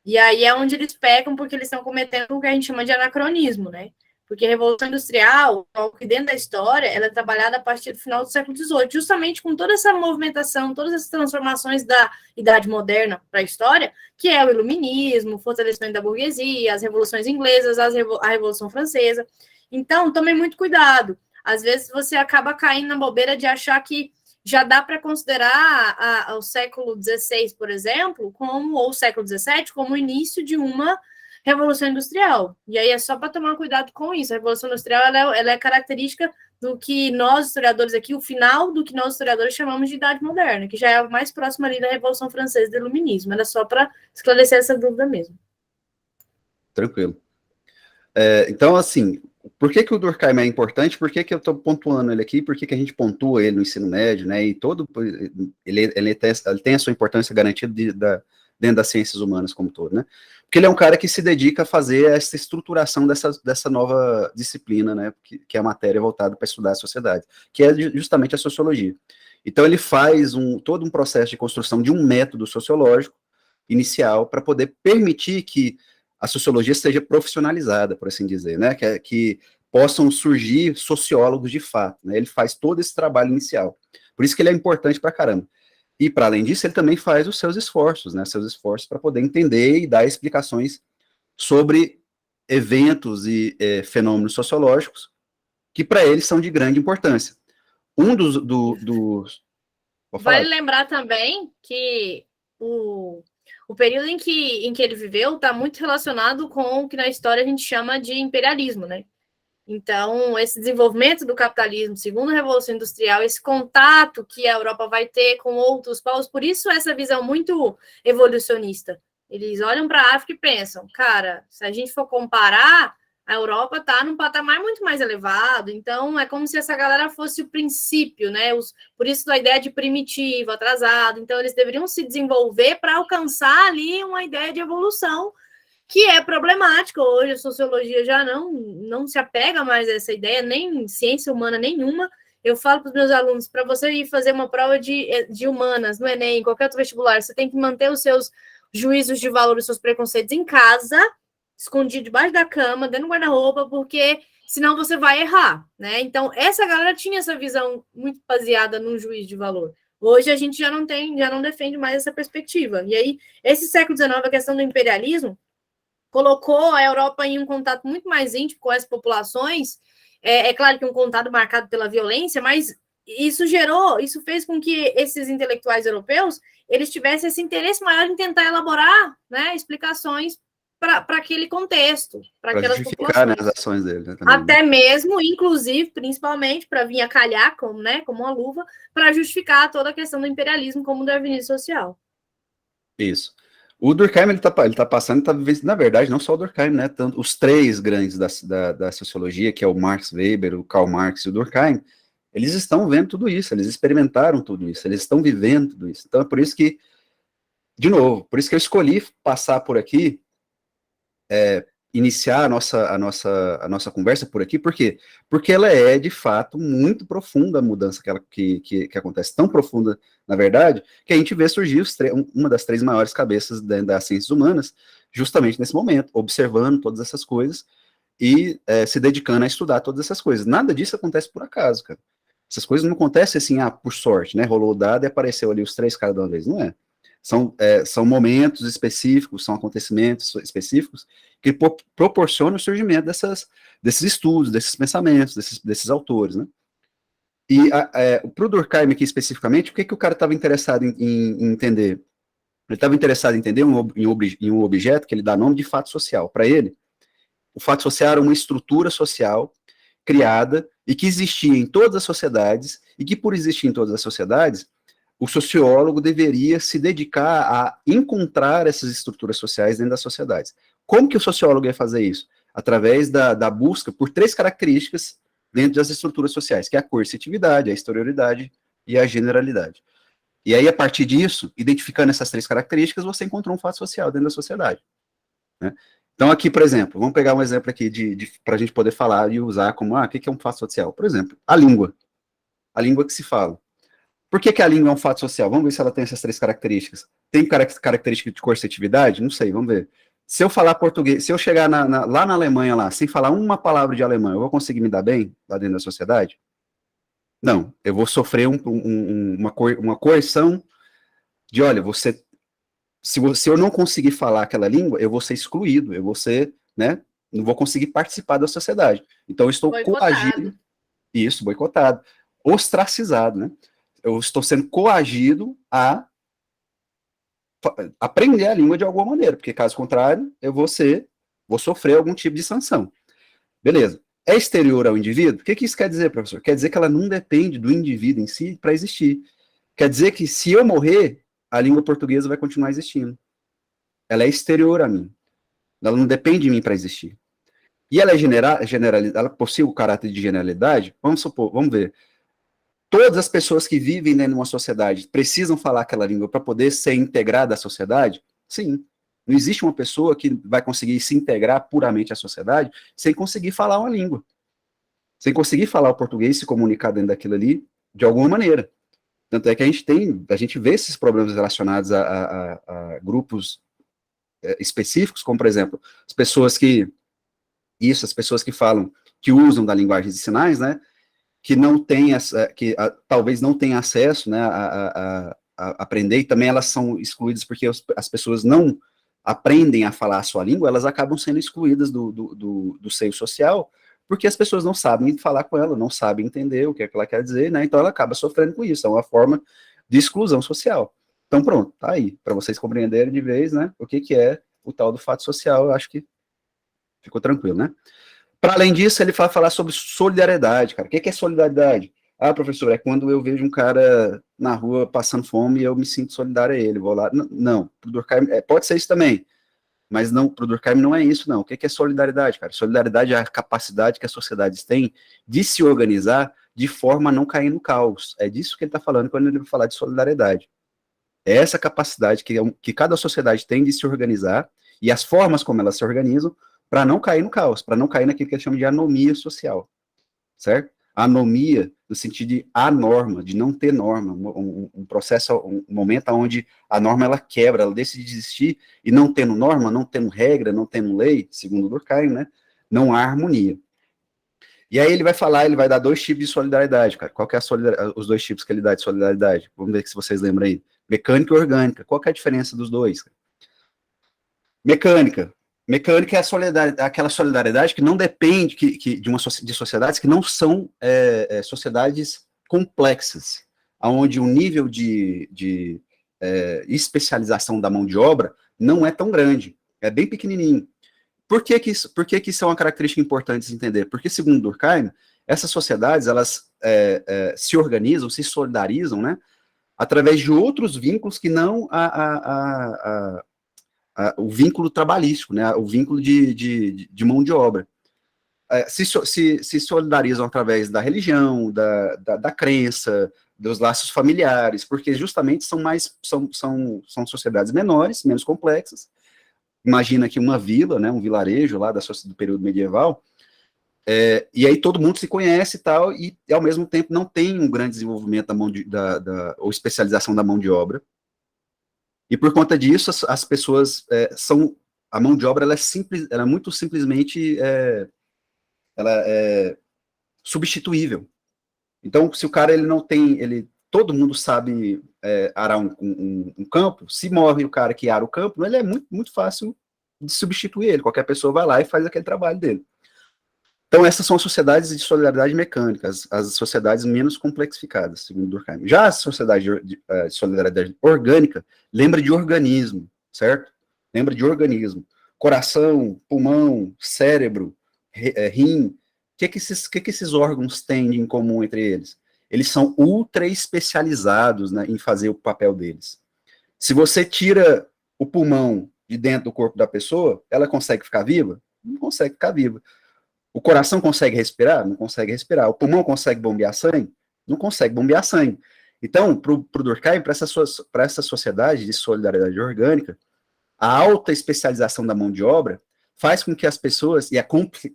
E aí é onde eles pecam, porque eles estão cometendo o que a gente chama de anacronismo, né? Porque a Revolução Industrial, que dentro da história, ela é trabalhada a partir do final do século XVIII, justamente com toda essa movimentação, todas essas transformações da Idade Moderna para a história, que é o Iluminismo, o fortalecimento da burguesia, as revoluções inglesas, a Revolução Francesa. Então, tome muito cuidado. Às vezes você acaba caindo na bobeira de achar que já dá para considerar o século XVI, por exemplo, ou o século XVII, como o início de uma revolução industrial. E aí é só para tomar cuidado com isso. A revolução industrial ela é característica do que nós, historiadores aqui, o final do que nós, historiadores, chamamos de Idade Moderna, que já é o mais próximo ali da Revolução Francesa do Iluminismo. Era só para esclarecer essa dúvida mesmo. Tranquilo. Então, assim, por que o Durkheim é importante? Por que eu estou pontuando ele aqui? Por que a gente pontua ele no ensino médio, né? E ele tem a sua importância garantida dentro das ciências humanas como todo, né? Porque ele é um cara que se dedica a fazer essa estruturação dessa nova disciplina, né? Que é a matéria voltada para estudar a sociedade, que é justamente a sociologia. Então, ele faz todo um processo de construção de um método sociológico inicial para poder permitir que a sociologia seja profissionalizada, por assim dizer, né? Que possam surgir sociólogos de fato, né? Ele faz todo esse trabalho inicial. Por isso que ele é importante para caramba. E, para além disso, ele também faz os seus esforços, né? Seus esforços para poder entender e dar explicações sobre eventos e fenômenos sociológicos que, para ele, são de grande importância. Um dos Vale lembrar também que o período em que ele viveu está muito relacionado com o que na história a gente chama de imperialismo, né? Então, esse desenvolvimento do capitalismo, segundo a Revolução Industrial, esse contato que a Europa vai ter com outros povos, por isso essa visão muito evolucionista. Eles olham para a África e pensam, cara, se a gente for comparar, a Europa está num patamar muito mais elevado, então é como se essa galera fosse o princípio, né? Por isso a ideia de primitivo, atrasado, então eles deveriam se desenvolver para alcançar ali uma ideia de evolução, que é problemática. Hoje a sociologia já não se apega mais a essa ideia, nem ciência humana nenhuma. Eu falo para os meus alunos, para você ir fazer uma prova de humanas, no Enem, em qualquer outro vestibular, você tem que manter os seus juízos de valor, os seus preconceitos em casa, escondido debaixo da cama, dentro do guarda-roupa, porque senão você vai errar, né? Então, essa galera tinha essa visão muito baseada num juízo de valor. Hoje a gente já não defende mais essa perspectiva. E aí, esse século XIX, a questão do imperialismo, colocou a Europa em um contato muito mais íntimo com as populações. É claro que um contato marcado pela violência, mas isso fez com que esses intelectuais europeus eles tivessem esse interesse maior em tentar elaborar, né, explicações para aquele contexto, para aquelas justificar, né, as ações dele, né, também, até mesmo, inclusive, principalmente, para vir a calhar como uma luva, para justificar toda a questão do imperialismo como darwinismo social. Isso. O Durkheim, ele tá passando, tá vivendo, na verdade, não só o Durkheim, né, tanto, os três grandes da sociologia, que é o Max Weber, o Karl Marx e o Durkheim, eles estão vendo tudo isso, eles experimentaram tudo isso, eles estão vivendo tudo isso. Então, é por isso que, de novo, por isso que eu escolhi passar por aqui, iniciar a nossa conversa por aqui, por quê? Porque ela é, de fato, muito profunda a mudança que acontece, tão profunda, na verdade, que a gente vê surgir uma das três maiores cabeças das ciências humanas, justamente nesse momento, observando todas essas coisas e se dedicando a estudar todas essas coisas. Nada disso acontece por acaso, cara. Essas coisas não acontecem assim, por sorte, né? Rolou o dado e apareceu ali os três caras de uma vez, não é? São momentos específicos, são acontecimentos específicos que proporcionam o surgimento desses estudos, desses pensamentos, desses autores, né? E para o Durkheim aqui especificamente, o que o cara estava interessado em entender? Ele estava interessado em entender em um objeto que ele dá nome de fato social. Para ele, o fato social era uma estrutura social criada e que existia em todas as sociedades, e que por existir em todas as sociedades, o sociólogo deveria se dedicar a encontrar essas estruturas sociais dentro das sociedades. Como que o sociólogo ia fazer isso? Através da busca por três características dentro das estruturas sociais, que é a coercitividade, a exterioridade e a generalidade. E aí, a partir disso, identificando essas três características, você encontrou um fato social dentro da sociedade, né? Então, aqui, por exemplo, vamos pegar um exemplo aqui para a gente poder falar e usar como, o que é um fato social? Por exemplo, a língua que se fala. Por que a língua é um fato social? Vamos ver se ela tem essas três características. Tem característica de coercitividade? Não sei, vamos ver. Se eu falar português, se eu chegar lá na Alemanha, sem falar uma palavra de alemão, eu vou conseguir me dar bem lá dentro da sociedade? Não, eu vou sofrer uma coerção de, olha, se eu não conseguir falar aquela língua, eu vou ser excluído, eu vou ser, né, não vou conseguir participar da sociedade. Então, eu estou coagido, boicotado, ostracizado, né? Eu estou sendo coagido a aprender a língua de alguma maneira, porque caso contrário, eu vou sofrer algum tipo de sanção. Beleza. É exterior ao indivíduo? O que isso quer dizer, professor? Quer dizer que ela não depende do indivíduo em si para existir. Quer dizer que se eu morrer, a língua portuguesa vai continuar existindo. Ela é exterior a mim. Ela não depende de mim para existir. E ela é ela possui o caráter de generalidade? Vamos ver. Todas as pessoas que vivem dentro de uma sociedade precisam falar aquela língua para poder ser integrada à sociedade? Sim. Não existe uma pessoa que vai conseguir se integrar puramente à sociedade sem conseguir falar uma língua. Sem conseguir falar o português, se comunicar dentro daquilo ali, de alguma maneira. Tanto é que a gente vê esses problemas relacionados a grupos específicos, como, por exemplo, as pessoas que falam, que usam da linguagem de sinais, né, que não têm, talvez não tenham acesso, né, a aprender, e também elas são excluídas porque as pessoas não aprendem a falar a sua língua, elas acabam sendo excluídas do seio social, porque as pessoas não sabem falar com ela, não sabem entender o que é que ela quer dizer, né, então ela acaba sofrendo com isso, é uma forma de exclusão social. Então pronto, tá aí, para vocês compreenderem de vez, né, o que é o tal do fato social, eu acho que ficou tranquilo, né. Para além disso, ele vai falar sobre solidariedade, cara. O que é solidariedade? Ah, professor, é quando eu vejo um cara na rua passando fome e eu me sinto solidário a ele, vou lá. Não, pro Durkheim, pode ser isso também, mas não, pro Durkheim não é isso, não. O que é solidariedade, cara? Solidariedade é a capacidade que as sociedades têm de se organizar de forma a não cair no caos. É disso que ele está falando quando ele vai falar de solidariedade. É essa capacidade que cada sociedade tem de se organizar e as formas como elas se organizam para não cair no caos, para não cair naquilo que eles chamam de anomia social, certo? Anomia no sentido de anorma, de não ter norma, um processo, um momento onde a norma ela quebra, ela decide existir e não tendo norma, não tendo regra, não tendo lei, segundo Durkheim, né? Não há harmonia. E aí ele vai falar, ele vai dar 2 tipos de solidariedade, cara. Qual que é os 2 tipos que ele dá de solidariedade? Vamos ver se vocês lembram aí. Mecânica e orgânica. Qual que é a diferença dos dois? Mecânica. Mecânica é aquela solidariedade que não depende de sociedades que não são sociedades complexas, onde o nível de especialização da mão de obra não é tão grande, é bem pequenininho. Por que que isso é uma característica importante de entender? Porque, segundo Durkheim, essas sociedades, elas se organizam, se solidarizam, né, através de outros vínculos que não o vínculo trabalhístico, né, o vínculo de mão de obra. Se solidarizam através da religião, da crença, dos laços familiares, porque justamente são sociedades menores, menos complexas. Imagina que uma vila, né, um vilarejo lá do período medieval, e aí todo mundo se conhece e tal, e ao mesmo tempo não tem um grande desenvolvimento ou especialização da mão de obra. E por conta disso, as pessoas a mão de obra ela é muito simplesmente ela é substituível. Então, se o cara ele não tem, todo mundo sabe arar um campo, se morre o cara que ara o campo, ele é muito, muito fácil de substituir ele. Qualquer pessoa vai lá e faz aquele trabalho dele. Então, essas são as sociedades de solidariedade mecânica, as sociedades menos complexificadas, segundo Durkheim. Já a sociedade de solidariedade orgânica lembra de organismo, certo? Lembra de organismo. Coração, pulmão, cérebro, rim. O que esses órgãos têm em comum entre eles? Eles são ultra especializados, né, em fazer o papel deles. Se você tira o pulmão de dentro do corpo da pessoa, ela consegue ficar viva? Não consegue ficar viva. O coração consegue respirar? Não consegue respirar. O pulmão consegue bombear sangue? Não consegue bombear sangue. Então, para o Durkheim, para essa sociedade de solidariedade orgânica, a alta especialização da mão de obra faz com que as pessoas, e a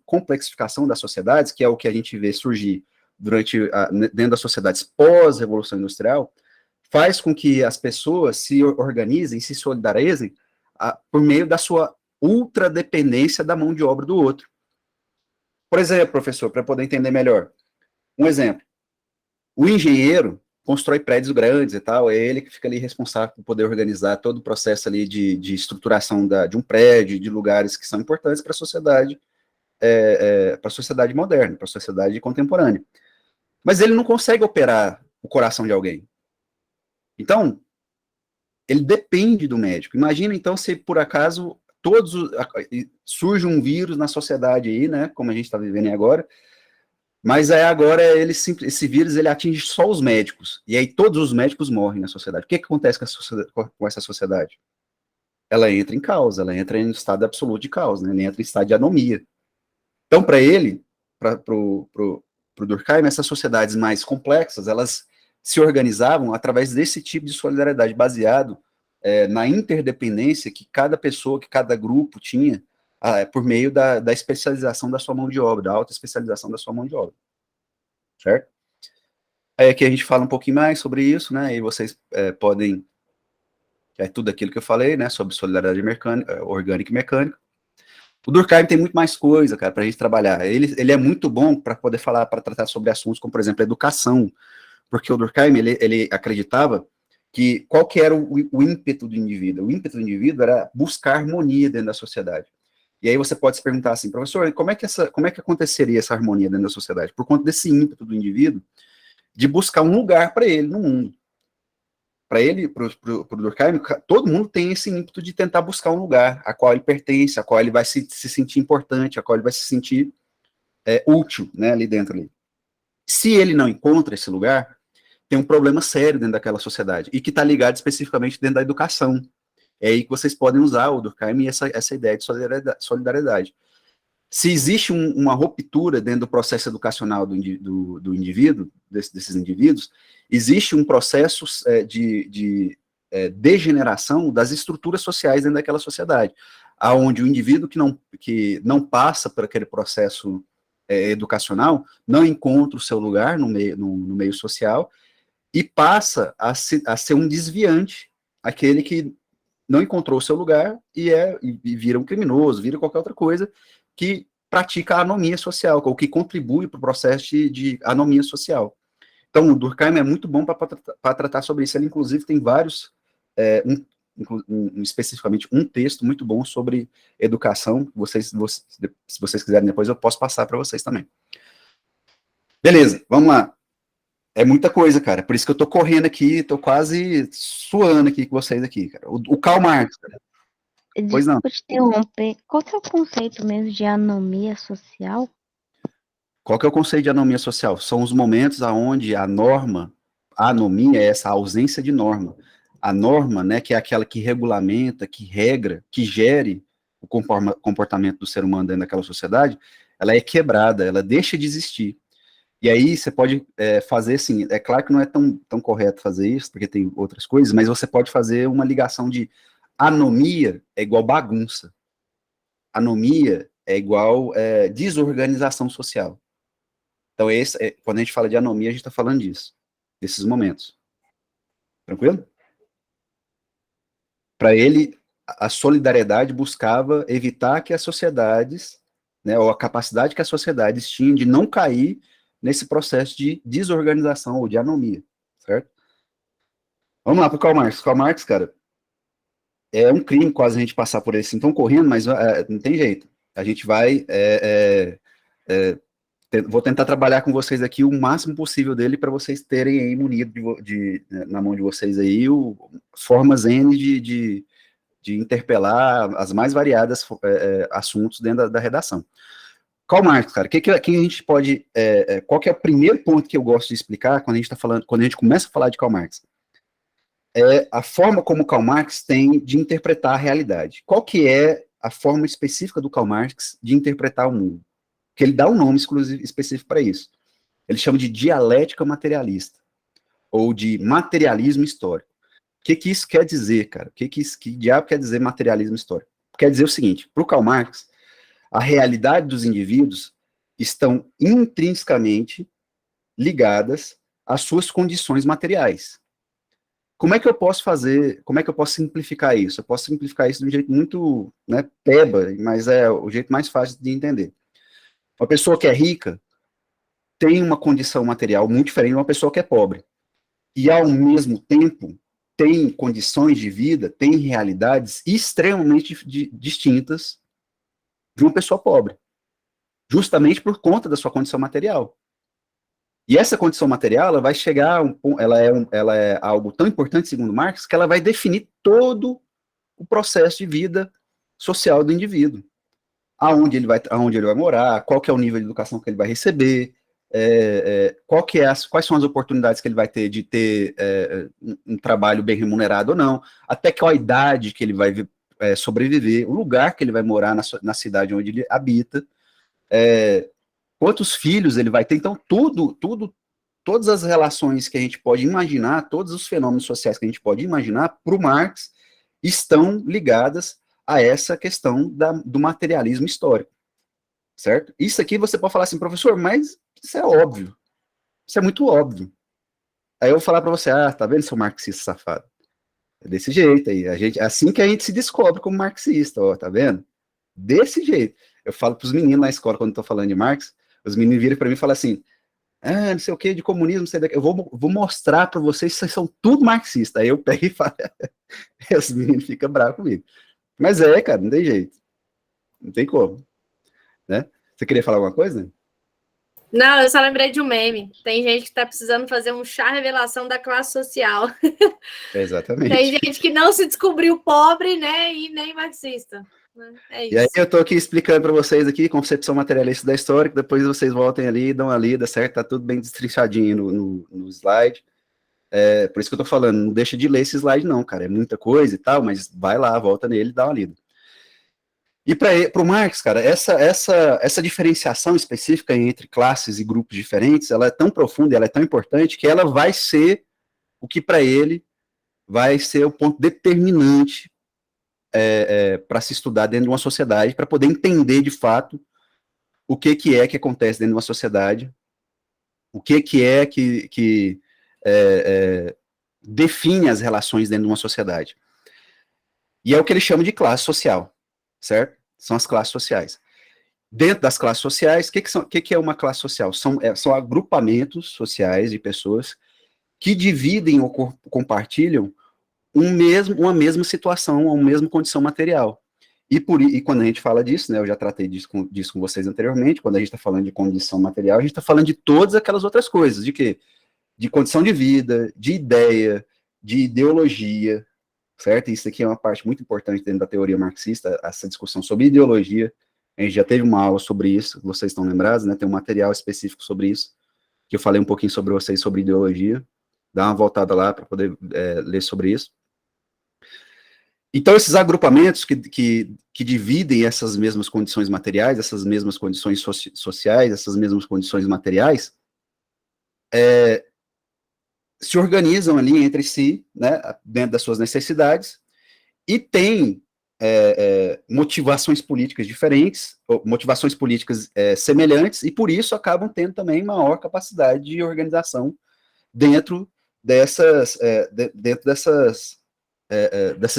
complexificação das sociedades, que é o que a gente vê surgir dentro das sociedades pós-revolução industrial, faz com que as pessoas se organizem, se solidarizem por meio da sua ultradependência da mão de obra do outro. Por exemplo, professor, para poder entender melhor, um exemplo, o engenheiro constrói prédios grandes e tal, é ele que fica ali responsável por poder organizar todo o processo ali de estruturação de um prédio, de lugares que são importantes para a sociedade moderna, para a sociedade contemporânea. Mas ele não consegue operar o coração de alguém. Então, ele depende do médico. Imagina, então, se por acaso surge um vírus na sociedade aí, né, como a gente está vivendo agora, mas agora esse vírus ele atinge só os médicos, e aí todos os médicos morrem na sociedade. O que acontece com essa sociedade? Ela entra em caos, ela entra em estado absoluto de caos, né? Ela entra em estado de anomia. Então, para ele, para o Durkheim, essas sociedades mais complexas, elas se organizavam através desse tipo de solidariedade, baseado na interdependência que cada pessoa, que cada grupo tinha, por meio da especialização da sua mão de obra, da alta especialização da sua mão de obra. Certo? Aí aqui a gente fala um pouquinho mais sobre isso, né, e vocês podem, tudo aquilo que eu falei, né, sobre solidariedade mecânica, orgânica e mecânica. O Durkheim tem muito mais coisa, cara, para a gente trabalhar. Ele é muito bom para poder falar, para tratar sobre assuntos como, por exemplo, educação, porque o Durkheim, ele acreditava que qual que era o ímpeto do indivíduo? O ímpeto do indivíduo era buscar harmonia dentro da sociedade. E aí você pode se perguntar assim, professor, como é que aconteceria essa harmonia dentro da sociedade? Por conta desse ímpeto do indivíduo de buscar um lugar para ele no mundo. Para ele, para o Durkheim, todo mundo tem esse ímpeto de tentar buscar um lugar a qual ele pertence, a qual ele vai se sentir importante, a qual ele vai se sentir útil, né, ali dentro. Ali. Se ele não encontra esse lugar, tem um problema sério dentro daquela sociedade, e que está ligado especificamente dentro da educação. É aí que vocês podem usar o Durkheim e essa ideia de solidariedade. Se existe uma ruptura dentro do processo educacional do indivíduo, desses indivíduos, existe um processo de degeneração das estruturas sociais dentro daquela sociedade, aonde o indivíduo que não passa por aquele processo educacional não encontra o seu lugar no meio social e passa a ser um desviante, aquele que não encontrou o seu lugar e vira um criminoso, vira qualquer outra coisa que pratica a anomia social, ou que contribui para o processo de anomia social. Então, o Durkheim é muito bom para tratar sobre isso. Ele, inclusive, tem vários, especificamente um texto muito bom sobre educação. Se vocês quiserem depois, eu posso passar para vocês também. Beleza, vamos lá. É muita coisa, cara. Por isso que eu tô correndo aqui, tô quase suando aqui com vocês aqui, cara. O Karl Marx, cara. Pois não. Desculpa te interromper. Qual que é o conceito mesmo de anomia social? Qual que é o conceito de anomia social? São os momentos onde a anomia é essa ausência de norma. A norma, né, que é aquela que regulamenta, que regra, que gere o comportamento do ser humano dentro daquela sociedade, ela é quebrada, ela deixa de existir. E aí você pode fazer assim, é claro que não é tão correto fazer isso, porque tem outras coisas, mas você pode fazer uma ligação de anomia é igual bagunça. Anomia é igual desorganização social. Então, quando a gente fala de anomia, a gente está falando disso, desses momentos. Tranquilo? Para ele, a solidariedade buscava evitar que as sociedades, né, ou a capacidade que as sociedades tinham de não cair nesse processo de desorganização ou de anomia, certo? Vamos lá para o Karl Marx. Karl Marx, cara, é um crime quase a gente passar por esse então correndo, mas não tem jeito. A gente vai vou tentar trabalhar com vocês aqui o máximo possível dele para vocês terem aí munido na mão de vocês aí formas N de interpelar as mais variadas assuntos dentro da redação. Karl Marx, cara, que a gente pode, qual que é o primeiro ponto que eu gosto de explicar quando a gente está falando, quando a gente começa a falar de Karl Marx? É a forma como Karl Marx tem de interpretar a realidade. Qual que é a forma específica do Karl Marx de interpretar o mundo? Que ele dá um nome específico para isso. Ele chama de dialética materialista, ou de materialismo histórico. O que isso quer dizer, cara? Que diabo quer dizer materialismo histórico? Quer dizer o seguinte, para o Karl Marx, a realidade dos indivíduos estão intrinsecamente ligadas às suas condições materiais. Como é que eu posso simplificar isso? Eu posso simplificar isso de um jeito muito, né, peba, mas é o jeito mais fácil de entender. Uma pessoa que é rica tem uma condição material muito diferente de uma pessoa que é pobre. E, ao mesmo tempo, tem condições de vida, tem realidades extremamente distintas de uma pessoa pobre. Justamente por conta da sua condição material. E essa condição material, ela vai chegar, ela é algo tão importante, segundo Marx, que ela vai definir todo o processo de vida social do indivíduo. Aonde ele vai morar, qual que é o nível de educação que ele vai receber, quais são as oportunidades que ele vai ter de ter um trabalho bem remunerado ou não, até qual a idade que ele vai sobreviver, o lugar que ele vai morar na cidade onde ele habita, quantos filhos ele vai ter. Então, todas as relações que a gente pode imaginar, todos os fenômenos sociais que a gente pode imaginar, para o Marx, estão ligadas a essa questão do materialismo histórico, certo? Isso aqui você pode falar assim, professor, mas isso é óbvio, isso é muito óbvio. Aí eu vou falar para você, tá vendo, seu marxista safado? É desse jeito aí, assim que a gente se descobre como marxista, ó, tá vendo? Desse jeito. Eu falo para os meninos na escola, quando eu tô falando de Marx, os meninos viram para mim e falam assim, não sei o que, de comunismo, não sei daqui. Eu vou mostrar para vocês que vocês são tudo marxista. Aí eu pego e falo, e os meninos ficam bravos comigo. Mas cara, não tem jeito. Não tem como, né? Você queria falar alguma coisa? Não, eu só lembrei de um meme. Tem gente que está precisando fazer um chá revelação da classe social. Exatamente. Tem gente que não se descobriu pobre, né, e nem marxista. É isso. E aí eu tô aqui explicando para vocês aqui, concepção materialista da história, que depois vocês voltem ali e dão uma lida, certo? Tá tudo bem destrinchadinho no slide. Por isso que eu tô falando, não deixa de ler esse slide não, cara, é muita coisa e tal, mas vai lá, volta nele e dá uma lida. E para o Marx, cara, essa diferenciação específica entre classes e grupos diferentes, ela é tão profunda, ela é tão importante, que ela vai ser o que para ele vai ser o ponto determinante para se estudar dentro de uma sociedade, para poder entender de fato o que é que acontece dentro de uma sociedade, o que é que define as relações dentro de uma sociedade. E é o que ele chama de classe social, certo? São as classes sociais. Dentro das classes sociais, o que é uma classe social? São agrupamentos sociais de pessoas que dividem ou compartilham uma mesma situação, uma mesma condição material. E quando a gente fala disso, né, eu já tratei disso com vocês anteriormente, quando a gente está falando de condição material, a gente está falando de todas aquelas outras coisas, de quê? De condição de vida, de ideia, de ideologia, certo? Isso aqui é uma parte muito importante dentro da teoria marxista, essa discussão sobre ideologia. A gente já teve uma aula sobre isso, vocês estão lembrados, né? Tem um material específico sobre isso, que eu falei um pouquinho sobre vocês, sobre ideologia. Dá uma voltada lá para poder ler sobre isso. Então, esses agrupamentos que dividem essas mesmas condições materiais, essas mesmas condições sociais, essas mesmas condições materiais, se organizam ali entre si, né, dentro das suas necessidades, e têm motivações políticas diferentes, motivações políticas semelhantes, e por isso acabam tendo também maior capacidade de organização dentro dessas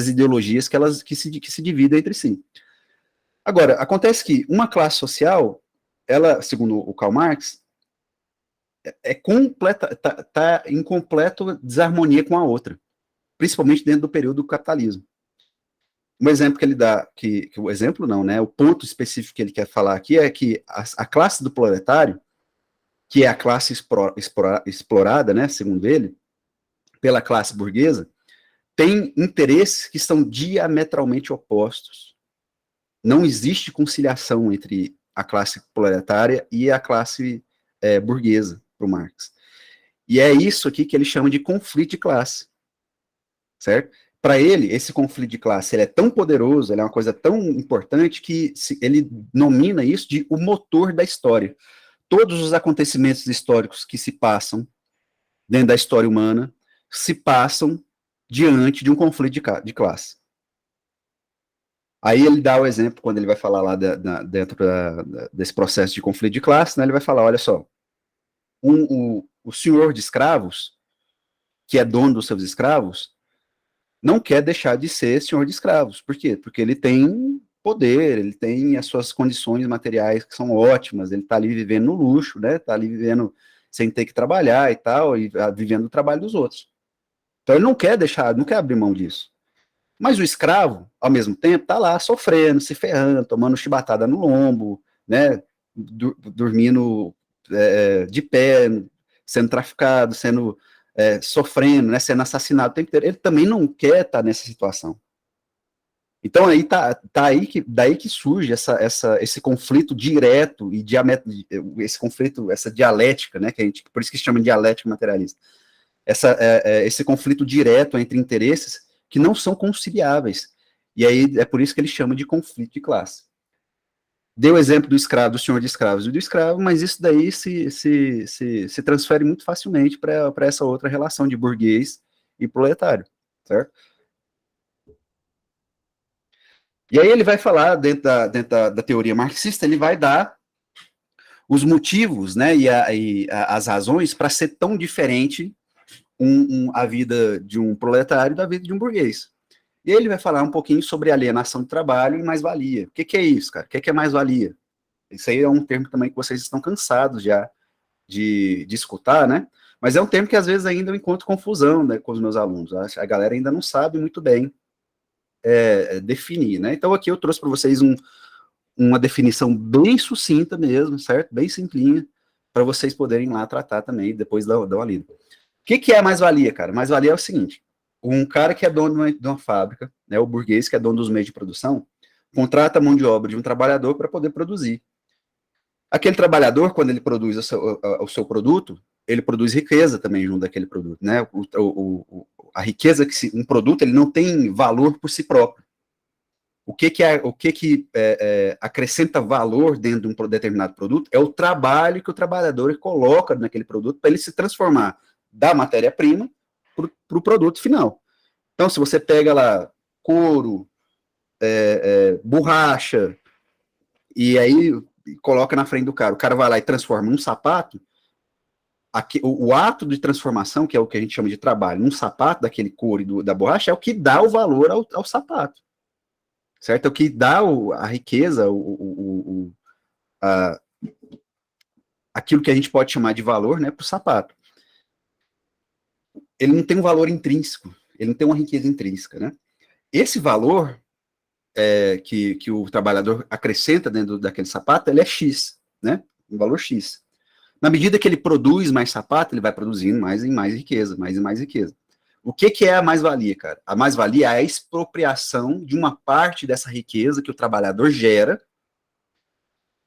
ideologias que se dividem entre si. Agora, acontece que uma classe social, ela, segundo o Karl Marx, tá em completa desarmonia com a outra, principalmente dentro do período do capitalismo. Um exemplo que ele dá, o exemplo não, né, o ponto específico que ele quer falar aqui é que a classe do proletário, que é a classe explorada, né, segundo ele, pela classe burguesa, tem interesses que são diametralmente opostos. Não existe conciliação entre a classe proletária e a classe burguesa, para o Marx. E é isso aqui que ele chama de conflito de classe, certo? Para ele, esse conflito de classe ele é tão poderoso, ele é uma coisa tão importante que ele nomina isso de o motor da história. Todos os acontecimentos históricos que se passam dentro da história humana se passam diante de um conflito de classe. Aí ele dá o exemplo, quando ele vai falar lá dentro desse processo de conflito de classe, né, ele vai falar, olha só, o senhor de escravos, que é dono dos seus escravos, não quer deixar de ser senhor de escravos. Por quê? Porque ele tem poder, ele tem as suas condições materiais que são ótimas, ele está ali vivendo no luxo, né? Está ali vivendo sem ter que trabalhar e tal, e vivendo o trabalho dos outros. Então ele não quer abrir mão disso. Mas o escravo, ao mesmo tempo, está lá sofrendo, se ferrando, tomando chibatada no lombo, né? Dormindo de pé, sendo traficado, sofrendo, né, sendo assassinado o tempo inteiro. Ele também não quer estar nessa situação. Então aí daí que surge esse conflito direto e esse conflito, essa dialética, né, por isso que se chama de dialética materialista. Esse conflito direto entre interesses que não são conciliáveis. E aí é por isso que ele chama de conflito de classe. Deu o exemplo do escravo, do senhor de escravos e do escravo, mas isso daí se transfere muito facilmente para essa outra relação de burguês e proletário, certo? E aí ele vai falar, dentro da teoria marxista, ele vai dar os motivos, né, e as razões para ser tão diferente a vida de um proletário da vida de um burguês. E ele vai falar um pouquinho sobre alienação de trabalho e mais-valia. O que é isso, cara? O que é mais-valia? Isso aí é um termo também que vocês estão cansados já de escutar, né? Mas é um termo que às vezes ainda eu encontro confusão, né, com os meus alunos. A galera ainda não sabe muito bem definir, né? Então aqui eu trouxe para vocês uma definição bem sucinta mesmo, certo? Bem simplinha, para vocês poderem lá tratar também, depois dar uma lida. O que é a mais-valia, cara? Mais-valia é o seguinte, um cara que é dono de uma fábrica, né, o burguês que é dono dos meios de produção, contrata a mão de obra de um trabalhador para poder produzir. Aquele trabalhador, quando ele produz o seu produto, ele produz riqueza também junto daquele produto, né? A riqueza que um produto ele não tem valor por si próprio. O que acrescenta valor dentro de um determinado produto é o trabalho que o trabalhador coloca naquele produto para ele se transformar da matéria-prima para o produto final. Então, se você pega lá couro, borracha, e aí coloca na frente do cara, o cara vai lá e transforma num sapato, o ato de transformação, que é o que a gente chama de trabalho, num sapato daquele couro e da borracha, é o que dá o valor ao sapato. Certo? É o que dá a riqueza, aquilo que a gente pode chamar de valor, né, para o sapato. Ele não tem um valor intrínseco, ele não tem uma riqueza intrínseca, né? Esse valor que o trabalhador acrescenta dentro daquele sapato, ele é X, né? Um valor X. Na medida que ele produz mais sapato, ele vai produzindo mais e mais riqueza, mais e mais riqueza. O que é a mais-valia, cara? A mais-valia é a expropriação de uma parte dessa riqueza que o trabalhador gera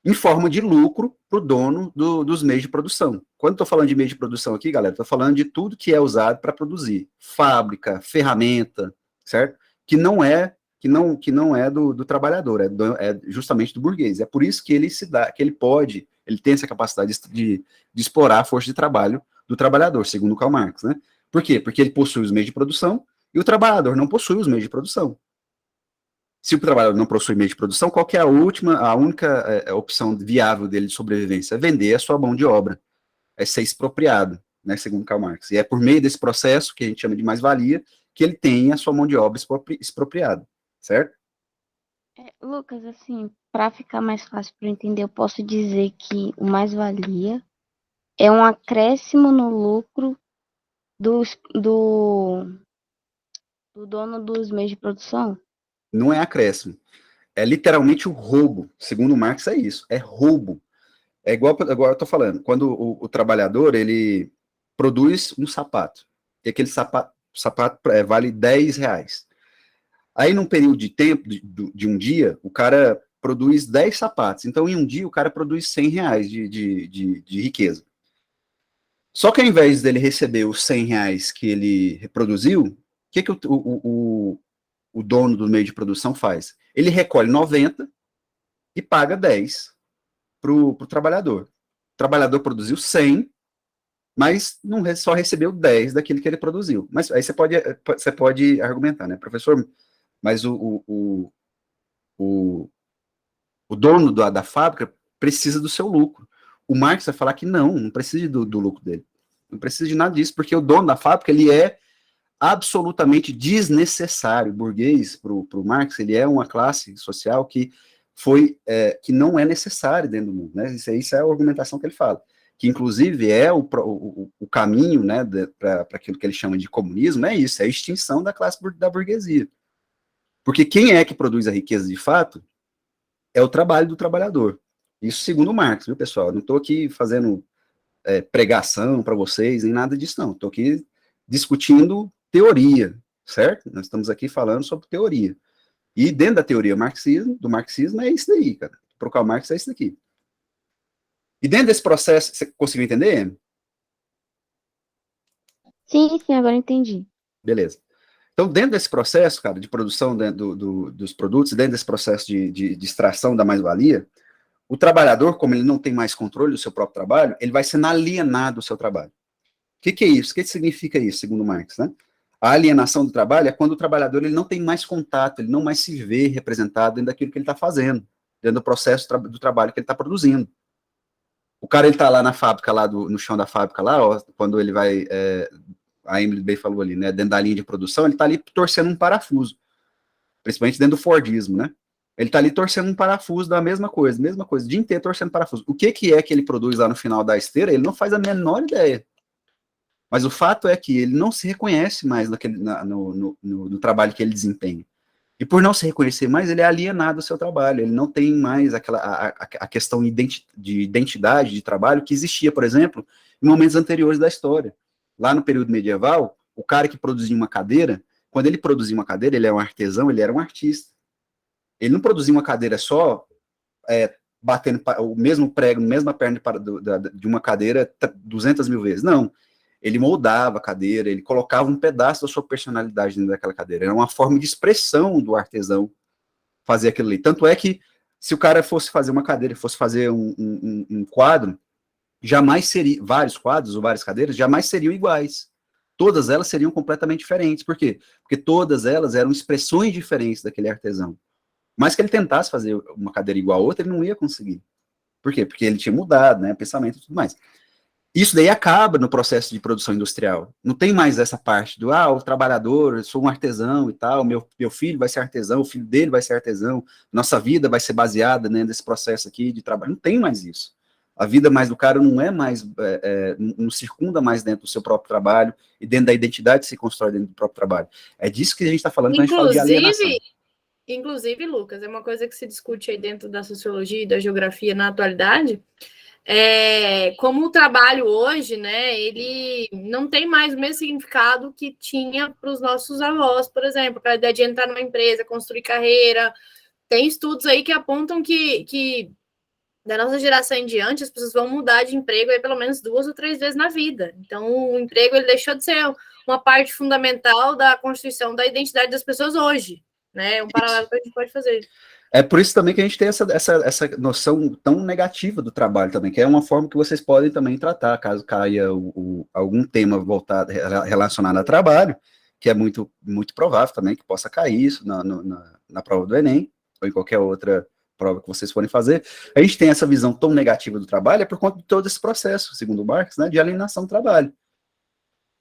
em forma de lucro para o dono dos meios de produção. Quando estou falando de meio de produção aqui, galera, estou falando de tudo que é usado para produzir. Fábrica, ferramenta, certo? Que não é do trabalhador, é justamente do burguês. É por isso que ele ele tem essa capacidade de explorar a força de trabalho do trabalhador, segundo Karl Marx, né? Por quê? Porque ele possui os meios de produção e o trabalhador não possui os meios de produção. Se o trabalhador não possui meio de produção, qual que é a única opção viável dele de sobrevivência? É vender a sua mão de obra, é ser expropriado, né, segundo Karl Marx. E é por meio desse processo, que a gente chama de mais-valia, que ele tem a sua mão de obra expropriada, certo? Lucas, assim, para ficar mais fácil para entender, eu posso dizer que o mais-valia é um acréscimo no lucro do dono dos meios de produção? Não é acréscimo. É literalmente o roubo. Segundo Marx, é isso. É roubo. É igual eu estou falando. Quando o trabalhador, ele produz um sapato. E aquele sapato vale R$10. Aí, num período de tempo, de um dia, o cara produz 10 sapatos. Então, em um dia, o cara produz R$100 de riqueza. Só que ao invés dele receber os R$100 que ele reproduziu, o que o dono do meio de produção faz? Ele recolhe 90 e paga 10 para o trabalhador. O trabalhador produziu 100, mas não só recebeu 10 daquilo que ele produziu. Mas aí você pode argumentar, né, professor? Mas o dono da fábrica precisa do seu lucro. O Marx vai falar que não precisa do lucro dele. Não precisa de nada disso, porque o dono da fábrica, ele é absolutamente desnecessário. O burguês, para o Marx, ele é uma classe social que não é necessária dentro do mundo. Né? Isso é a argumentação que ele fala. Que, inclusive, é o caminho, né, para aquilo que ele chama de comunismo, é isso, é a extinção da classe da burguesia. Porque quem é que produz a riqueza de fato é o trabalho do trabalhador. Isso segundo Marx, viu, pessoal? Eu não estou aqui fazendo pregação para vocês, nem nada disso, não. Estou aqui discutindo teoria, certo? Nós estamos aqui falando sobre teoria. E dentro da teoria do marxismo é isso daí, cara. Para o Karl Marx é isso daqui. E dentro desse processo, você conseguiu entender? Sim, agora entendi. Beleza. Então, dentro desse processo, cara, de produção dos produtos, dentro desse processo de extração da mais-valia, o trabalhador, como ele não tem mais controle do seu próprio trabalho, ele vai sendo alienado do seu trabalho. O que é isso? O que significa isso, segundo Marx, né? A alienação do trabalho é quando o trabalhador ele não tem mais contato, ele não mais se vê representado dentro daquilo que ele está fazendo, dentro do processo do trabalho que ele está produzindo. O cara, ele está lá na fábrica, lá no chão da fábrica, lá, ó, quando ele vai a Emily bem falou ali, né, dentro da linha de produção, ele está ali torcendo um parafuso, principalmente dentro do Fordismo, né? Ele está ali torcendo um parafuso da mesma coisa, o dia inteiro torcendo parafuso. O que é que ele produz lá no final da esteira, ele não faz a menor ideia. Mas o fato é que ele não se reconhece mais no trabalho que ele desempenha. E por não se reconhecer mais, ele é alienado ao seu trabalho, ele não tem mais a questão de identidade de trabalho que existia, por exemplo, em momentos anteriores da história. Lá no período medieval, o cara que produzia uma cadeira, quando ele produzia uma cadeira, ele era um artesão, ele era um artista. Ele não produzia uma cadeira só batendo o mesmo prego, a mesma perna de uma cadeira 200 mil vezes, não. Ele moldava a cadeira, ele colocava um pedaço da sua personalidade dentro daquela cadeira. Era uma forma de expressão do artesão fazer aquilo ali. Tanto é que, se o cara fosse fazer uma cadeira, fosse fazer um quadro, jamais seria, vários quadros ou várias cadeiras, jamais seriam iguais. Todas elas seriam completamente diferentes. Por quê? Porque todas elas eram expressões diferentes daquele artesão. Mas que ele tentasse fazer uma cadeira igual a outra, ele não ia conseguir. Por quê? Porque ele tinha mudado, né, pensamento e tudo mais. Isso daí acaba no processo de produção industrial. Não tem mais essa parte do, o trabalhador, eu sou um artesão e tal, meu filho vai ser artesão, o filho dele vai ser artesão, nossa vida vai ser baseada, né, nesse processo aqui de trabalho. Não tem mais isso. A vida mais do cara não é mais, não circunda mais dentro do seu próprio trabalho e dentro da identidade que se constrói dentro do próprio trabalho. É disso que a gente está falando quando a gente fala de alienação. Inclusive, Lucas, é uma coisa que se discute aí dentro da sociologia e da geografia na atualidade, como o trabalho hoje, né, ele não tem mais o mesmo significado que tinha para os nossos avós, por exemplo, a ideia de entrar numa empresa, construir carreira. Tem estudos aí que apontam que da nossa geração em diante, as pessoas vão mudar de emprego aí pelo menos 2 ou 3 vezes na vida. Então, o emprego ele deixou de ser uma parte fundamental da constituição da identidade das pessoas hoje, né? Um paralelo que a gente pode fazer. É por isso também que a gente tem essa noção tão negativa do trabalho também, que é uma forma que vocês podem também tratar, caso caia algum tema voltado, relacionado a trabalho, que é muito, muito provável também que possa cair isso na prova do Enem, ou em qualquer outra prova que vocês forem fazer. A gente tem essa visão tão negativa do trabalho, é por conta de todo esse processo, segundo o Marx, né, de alienação do trabalho.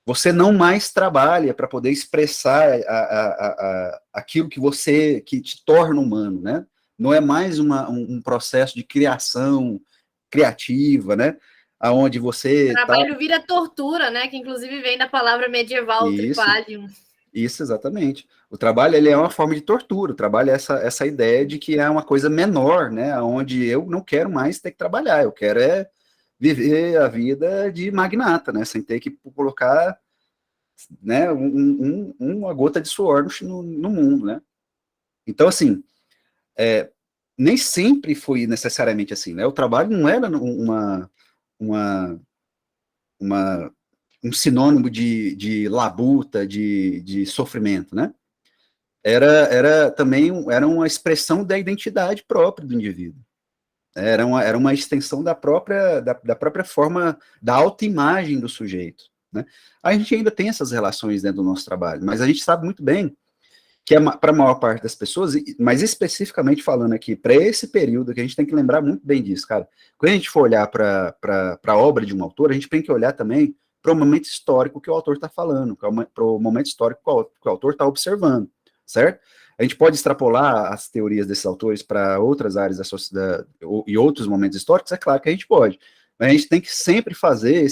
Você não mais trabalha para poder expressar aquilo que te torna humano, né? Não é mais um processo de criação criativa, né? Aonde você... O trabalho vira tortura, né? Que inclusive vem da palavra medieval, tripalium. Isso, exatamente. O trabalho, ele é uma forma de tortura. O trabalho é essa ideia de que é uma coisa menor, né? Onde eu não quero mais ter que trabalhar, eu quero viver a vida de magnata, né? Sem ter que colocar, né, uma gota de suor no mundo, né? Então, assim, nem sempre foi necessariamente assim, né? O trabalho não era um sinônimo de labuta, de sofrimento, né? Era também uma expressão da identidade própria do indivíduo. Era uma extensão da própria forma, da autoimagem do sujeito, né? A gente ainda tem essas relações dentro do nosso trabalho, mas a gente sabe muito bem que para a maior parte das pessoas, mas especificamente falando aqui, para esse período, que a gente tem que lembrar muito bem disso, cara. Quando a gente for olhar para a obra de um autor, a gente tem que olhar também para o momento histórico que o autor está falando, para o momento histórico que o autor está observando, certo? A gente pode extrapolar as teorias desses autores para outras áreas da sociedade e outros momentos históricos, é claro que a gente pode, mas a gente tem que sempre fazer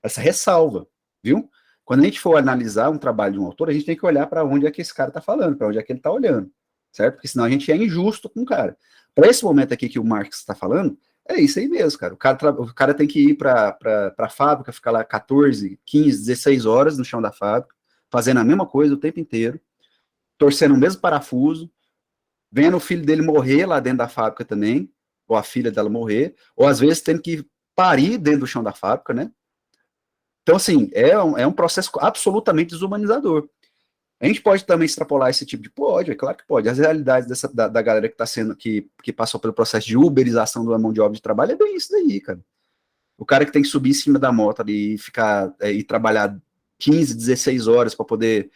essa ressalva, viu? Quando a gente for analisar um trabalho de um autor, a gente tem que olhar para onde é que esse cara está falando, para onde é que ele está olhando, certo? Porque senão a gente é injusto com o cara. Para esse momento aqui que o Marx está falando, é isso aí mesmo, cara. O cara tem que ir para a fábrica, ficar lá 14, 15, 16 horas no chão da fábrica, fazendo a mesma coisa o tempo inteiro, torcendo o mesmo parafuso, vendo o filho dele morrer lá dentro da fábrica também, ou a filha dela morrer, ou às vezes tendo que parir dentro do chão da fábrica, né? Então, assim, é um processo absolutamente desumanizador. A gente pode também extrapolar esse tipo de... Pode, é claro que pode. As realidades da galera que está sendo, que passou pelo processo de uberização da mão de obra de trabalho é bem isso daí, cara. O cara que tem que subir em cima da moto ali e trabalhar 15, 16 horas para poder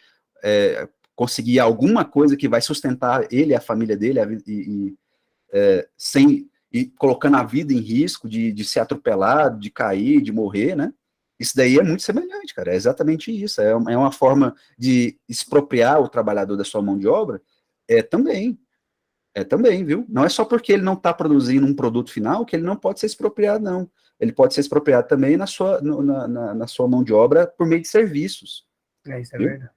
conseguir alguma coisa que vai sustentar ele e a família dele colocando a vida em risco de ser atropelado, de cair, de morrer, né? Isso daí é muito semelhante, cara, é exatamente isso, é uma forma de expropriar o trabalhador da sua mão de obra, também, viu? Não é só porque ele não está produzindo um produto final que ele não pode ser expropriado, não. Ele pode ser expropriado também na sua mão de obra por meio de serviços. Isso é viu? verdade.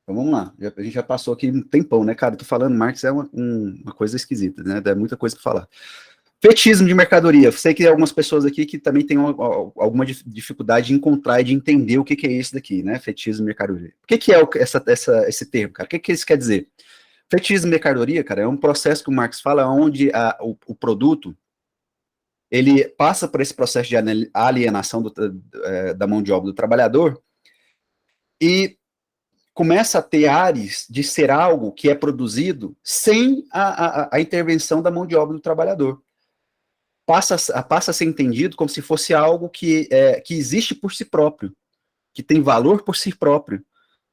Então vamos lá, a gente já passou aqui um tempão, né, cara? Tô falando, Marx é uma coisa esquisita, né? Dá muita coisa para falar. Fetichismo de mercadoria. Sei que tem algumas pessoas aqui que também têm alguma dificuldade de encontrar e de entender o que é isso daqui, né? Fetichismo de mercadoria. O que é esse termo, cara? O que isso quer dizer? Fetichismo de mercadoria, cara, é um processo que o Marx fala onde o produto ele passa por esse processo de alienação da mão de obra do trabalhador e começa a ter ares de ser algo que é produzido sem a intervenção da mão de obra do trabalhador. Passa a ser entendido como se fosse algo que existe por si próprio, que tem valor por si próprio,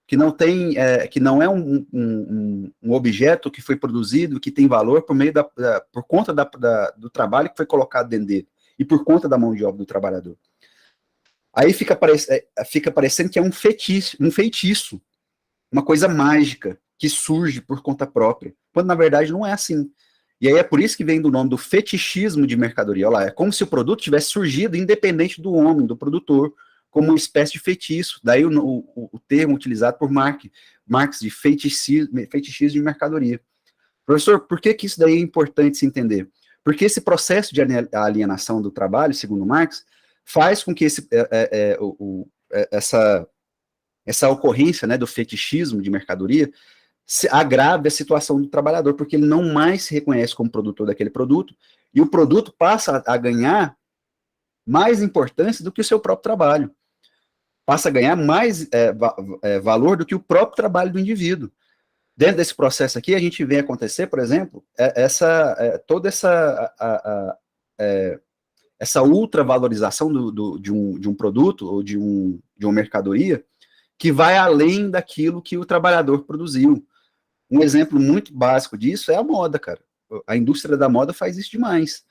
que não é um objeto que foi produzido, que tem valor por conta do trabalho que foi colocado dentro dele, e por conta da mão de obra do trabalhador. Aí fica parecendo que é um feitiço, uma coisa mágica, que surge por conta própria, quando na verdade não é assim. E aí é por isso que vem do nome do fetichismo de mercadoria. Olha lá, é como se o produto tivesse surgido independente do homem, do produtor, como uma espécie de feitiço. Daí o termo utilizado por Marx de fetichismo de mercadoria. Professor, por que isso daí é importante se entender? Porque esse processo de alienação do trabalho, segundo Marx, faz com que essa ocorrência, né, do fetichismo de mercadoria agrave a situação do trabalhador, porque ele não mais se reconhece como produtor daquele produto, e o produto passa a ganhar mais importância do que o seu próprio trabalho. Passa a ganhar mais valor do que o próprio trabalho do indivíduo. Dentro desse processo aqui, a gente vê acontecer, por exemplo, toda essa ultravalorização de um produto ou de uma mercadoria que vai além daquilo que o trabalhador produziu. Um exemplo muito básico disso é a moda, cara. A indústria da moda faz isso demais.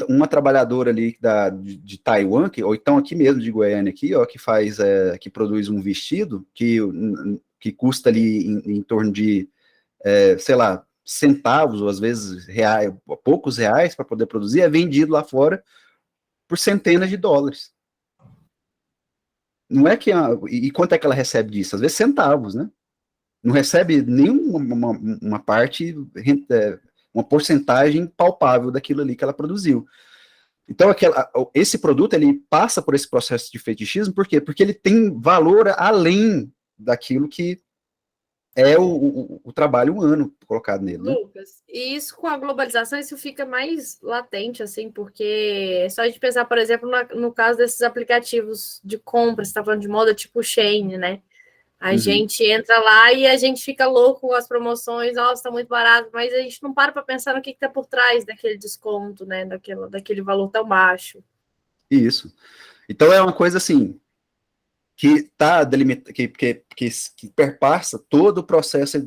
Uma trabalhadora ali de Taiwan, ou então aqui mesmo de Goiânia, aqui, ó, que produz um vestido que custa ali em torno de, sei lá, centavos, ou às vezes poucos reais para poder produzir, é vendido lá fora por centenas de dólares. Não é que... E quanto é que ela recebe disso? Às vezes centavos, né? Não recebe nenhuma parte, uma porcentagem palpável daquilo ali que ela produziu. Então, esse produto, ele passa por esse processo de fetichismo, por quê? Porque ele tem valor além daquilo que é o trabalho humano colocado nele. Lucas, né? E isso com a globalização, isso fica mais latente, assim, porque é só a gente pensar, por exemplo, no caso desses aplicativos de compra, você está falando de moda tipo Shein, né? A gente entra lá e a gente fica louco com as promoções, nossa, está muito barato, mas a gente não para pensar no que está por trás daquele desconto, né? Daquele valor tão baixo. Isso. Então é uma coisa assim que tá que perpassa todo o processo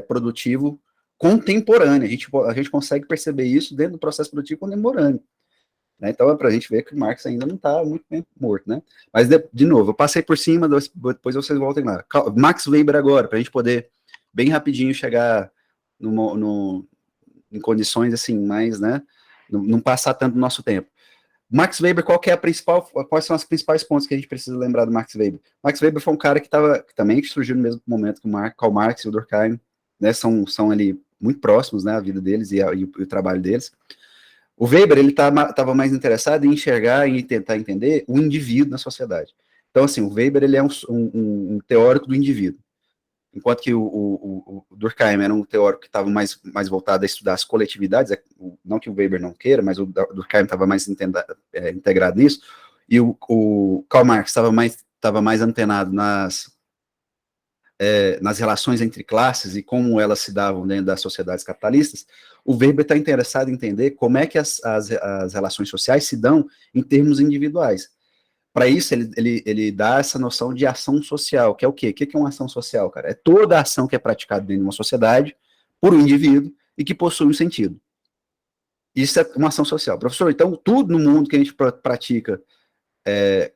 produtivo contemporâneo. A gente consegue perceber isso dentro do processo produtivo contemporâneo. Né? Então é para a gente ver que o Marx ainda não está muito bem morto, né? Mas, de novo, eu passei por cima, depois vocês voltem lá. Max Weber agora, para a gente poder, bem rapidinho, chegar em condições assim, mais, né? Não passar tanto do nosso tempo. Max Weber, quais são os principais pontos que a gente precisa lembrar do Max Weber? Max Weber foi um cara que também surgiu no mesmo momento que o Karl Marx e o Durkheim, né? São ali muito próximos, né? A vida deles e o trabalho deles. O Weber, ele estava mais interessado em enxergar e tentar entender o indivíduo na sociedade. Então, assim, o Weber, ele é um teórico do indivíduo, enquanto que o Durkheim era um teórico que estava mais voltado a estudar as coletividades, não que o Weber não queira, mas o Durkheim estava mais integrado nisso, e o Karl Marx estava mais antenado nas relações entre classes e como elas se davam dentro das sociedades capitalistas. O Weber está interessado em entender como é que as relações sociais se dão em termos individuais. Para isso, ele dá essa noção de ação social, que é o quê? O que é uma ação social, cara? É toda a ação que é praticada dentro de uma sociedade por um indivíduo e que possui um sentido. Isso é uma ação social. Professor, então tudo no mundo que a gente pratica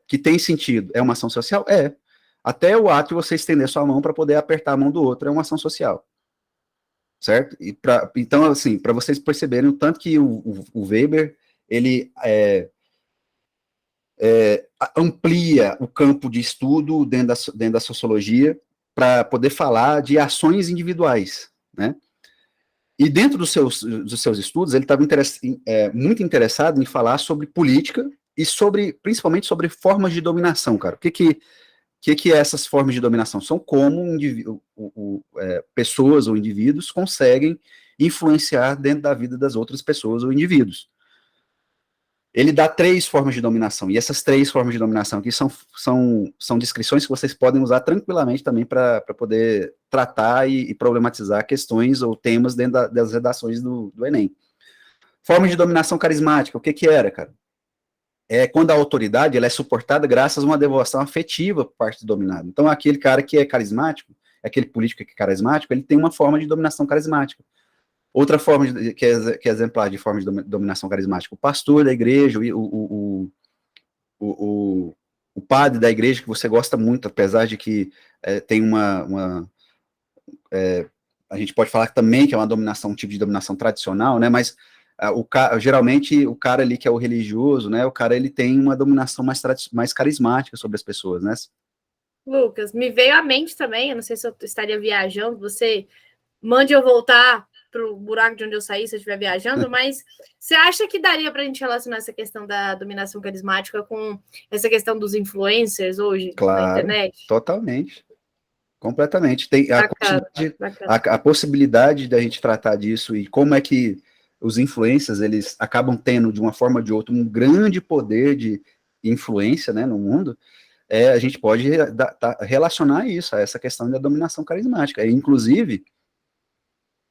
que tem sentido é uma ação social? É. Até o ato de você estender sua mão para poder apertar a mão do outro é uma ação social. Certo? Então, assim, para vocês perceberem o tanto que o Weber, ele amplia o campo de estudo dentro da sociologia para poder falar de ações individuais, né? E dentro dos seus estudos, ele estava muito interessado em falar sobre política e principalmente sobre formas de dominação, cara. O que essas formas de dominação são? Como pessoas ou indivíduos conseguem influenciar dentro da vida das outras pessoas ou indivíduos. Ele dá 3 formas de dominação, e essas 3 formas de dominação aqui são descrições que vocês podem usar tranquilamente também para poder tratar e problematizar questões ou temas dentro das redações do Enem. Forma de dominação carismática, o que era, cara? É quando a autoridade ela é suportada graças a uma devoção afetiva por parte do dominado. Então, aquele cara que é carismático, aquele político que é carismático, ele tem uma forma de dominação carismática. Outra forma que é exemplar de forma de dominação carismática, o pastor da igreja, o padre da igreja que você gosta muito, apesar de que tem a gente pode falar também que é um tipo de dominação tradicional, né, mas geralmente o cara ali que é o religioso, né, o cara ele tem uma dominação mais carismática sobre as pessoas, né? Lucas, me veio à mente também, eu não sei se eu estaria viajando, você mande eu voltar para o buraco de onde eu saí se eu estiver viajando, mas você acha que daria para a gente relacionar essa questão da dominação carismática com essa questão dos influencers hoje na internet? Totalmente. Completamente. Tem a possibilidade da gente tratar disso e como é que os influencers, eles acabam tendo, de uma forma ou de outra, um grande poder de influência, né, no mundo, a gente pode relacionar isso a essa questão da dominação carismática. Inclusive,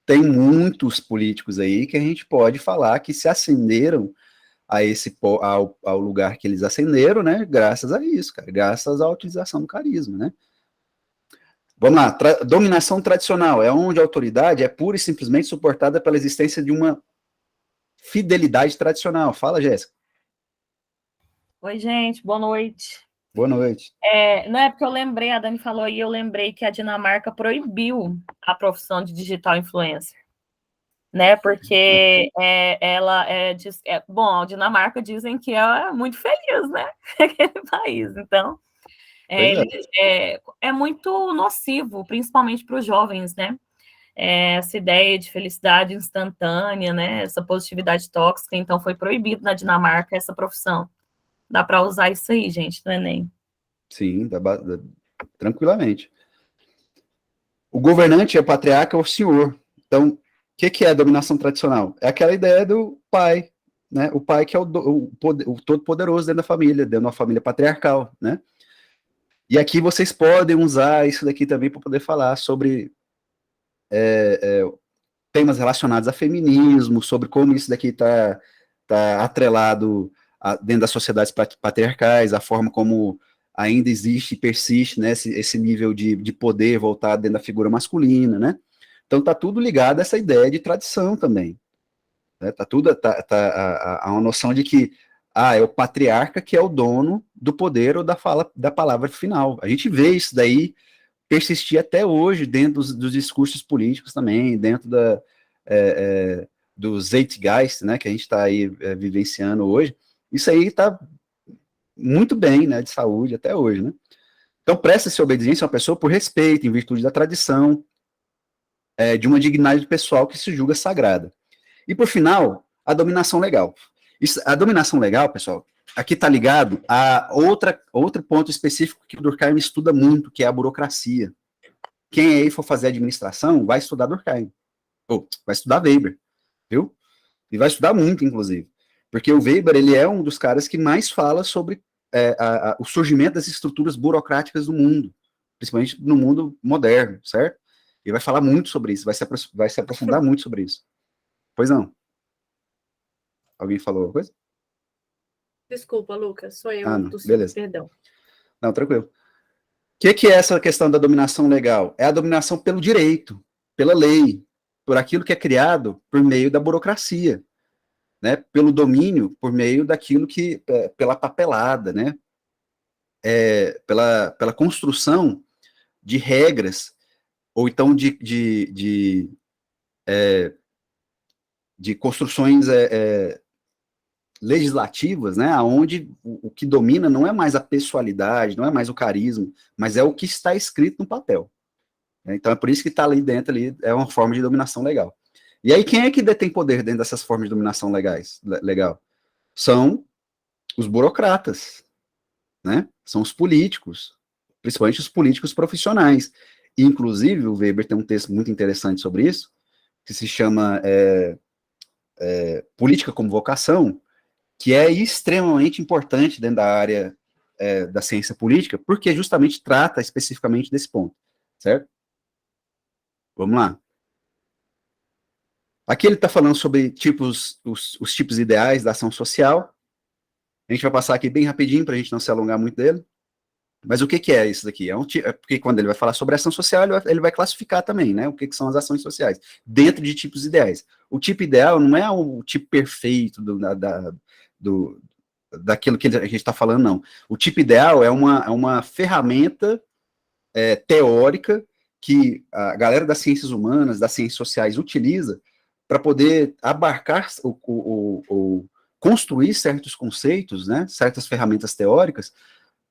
tem muitos políticos aí que a gente pode falar que se ascenderam ao lugar que eles ascenderam, né, graças a isso, cara, graças à utilização do carisma, né. Vamos lá, dominação tradicional é onde a autoridade é pura e simplesmente suportada pela existência de uma fidelidade tradicional. Fala, Jéssica. Oi, gente, boa noite. Boa noite. Não é porque eu lembrei, a Dani falou aí, eu lembrei que a Dinamarca proibiu a profissão de digital influencer, né? Porque bom, a Dinamarca dizem que é muito feliz, né? Aquele país, então é muito nocivo, principalmente para os jovens, né? Essa ideia de felicidade instantânea, né? Essa positividade tóxica, então foi proibido na Dinamarca essa profissão. Dá para usar isso aí, gente, no Enem. Sim, tranquilamente. O governante é o patriarca ou o senhor. Então, o que é a dominação tradicional? É aquela ideia do pai, né? O pai que é o todo-poderoso dentro da família, dentro de uma família patriarcal, né? E aqui vocês podem usar isso daqui também para poder falar sobre temas relacionados a feminismo, sobre como isso daqui está atrelado dentro das sociedades patriarcais, a forma como ainda existe e persiste, né, esse nível de poder voltado dentro da figura masculina, né? Então está tudo ligado a essa ideia de tradição também. Né? Há uma noção de que é o patriarca que é o dono do poder ou da palavra final. A gente vê isso daí persistir até hoje dentro dos discursos políticos também, dentro do Zeitgeist, né, que a gente está aí vivenciando hoje. Isso aí está muito bem, né, de saúde até hoje, né? Então, presta-se obediência a uma pessoa por respeito, em virtude da tradição, de uma dignidade pessoal que se julga sagrada. E, por final, a dominação legal. A dominação legal, pessoal, aqui está ligado a outro ponto específico que o Durkheim estuda muito, que é a burocracia. Quem aí for fazer administração, vai estudar Durkheim. Ou vai estudar Weber, viu? E vai estudar muito, inclusive. Porque o Weber, ele é um dos caras que mais fala sobre o surgimento das estruturas burocráticas do mundo, principalmente no mundo moderno, certo? Ele vai falar muito sobre isso, vai se aprofundar muito sobre isso. Pois não? Alguém falou alguma coisa? Desculpa, Lucas, sou eu. Não, beleza. Perdão. Não, tranquilo. O que é essa questão da dominação legal? É a dominação pelo direito, pela lei, por aquilo que é criado por meio da burocracia. né, pelo domínio, por meio daquilo que, pela papelada, né, pela construção de regras, ou então de construções legislativas, né, onde o que domina não é mais a pessoalidade, não é mais o carisma, mas é o que está escrito no papel. Então é por isso que está ali dentro, ali, é uma forma de dominação legal. E aí quem é que detém poder dentro dessas formas de dominação legal? São os burocratas, né? São os políticos, principalmente os políticos profissionais. Inclusive, o Weber tem um texto muito interessante sobre isso, que se chama Política como Vocação, que é extremamente importante dentro da área da ciência política, porque justamente trata especificamente desse ponto, certo? Vamos lá. Aqui ele está falando sobre os tipos ideais da ação social. A gente vai passar aqui bem rapidinho para a gente não se alongar muito dele. Mas o que é isso daqui? Porque quando ele vai falar sobre ação social, ele vai classificar também, né? O que são as ações sociais, dentro de tipos ideais. O tipo ideal não é o tipo perfeito daquilo que a gente está falando, não. O tipo ideal é uma ferramenta teórica que a galera das ciências humanas, das ciências sociais, utiliza para poder abarcar ou construir certos conceitos, né? Certas ferramentas teóricas,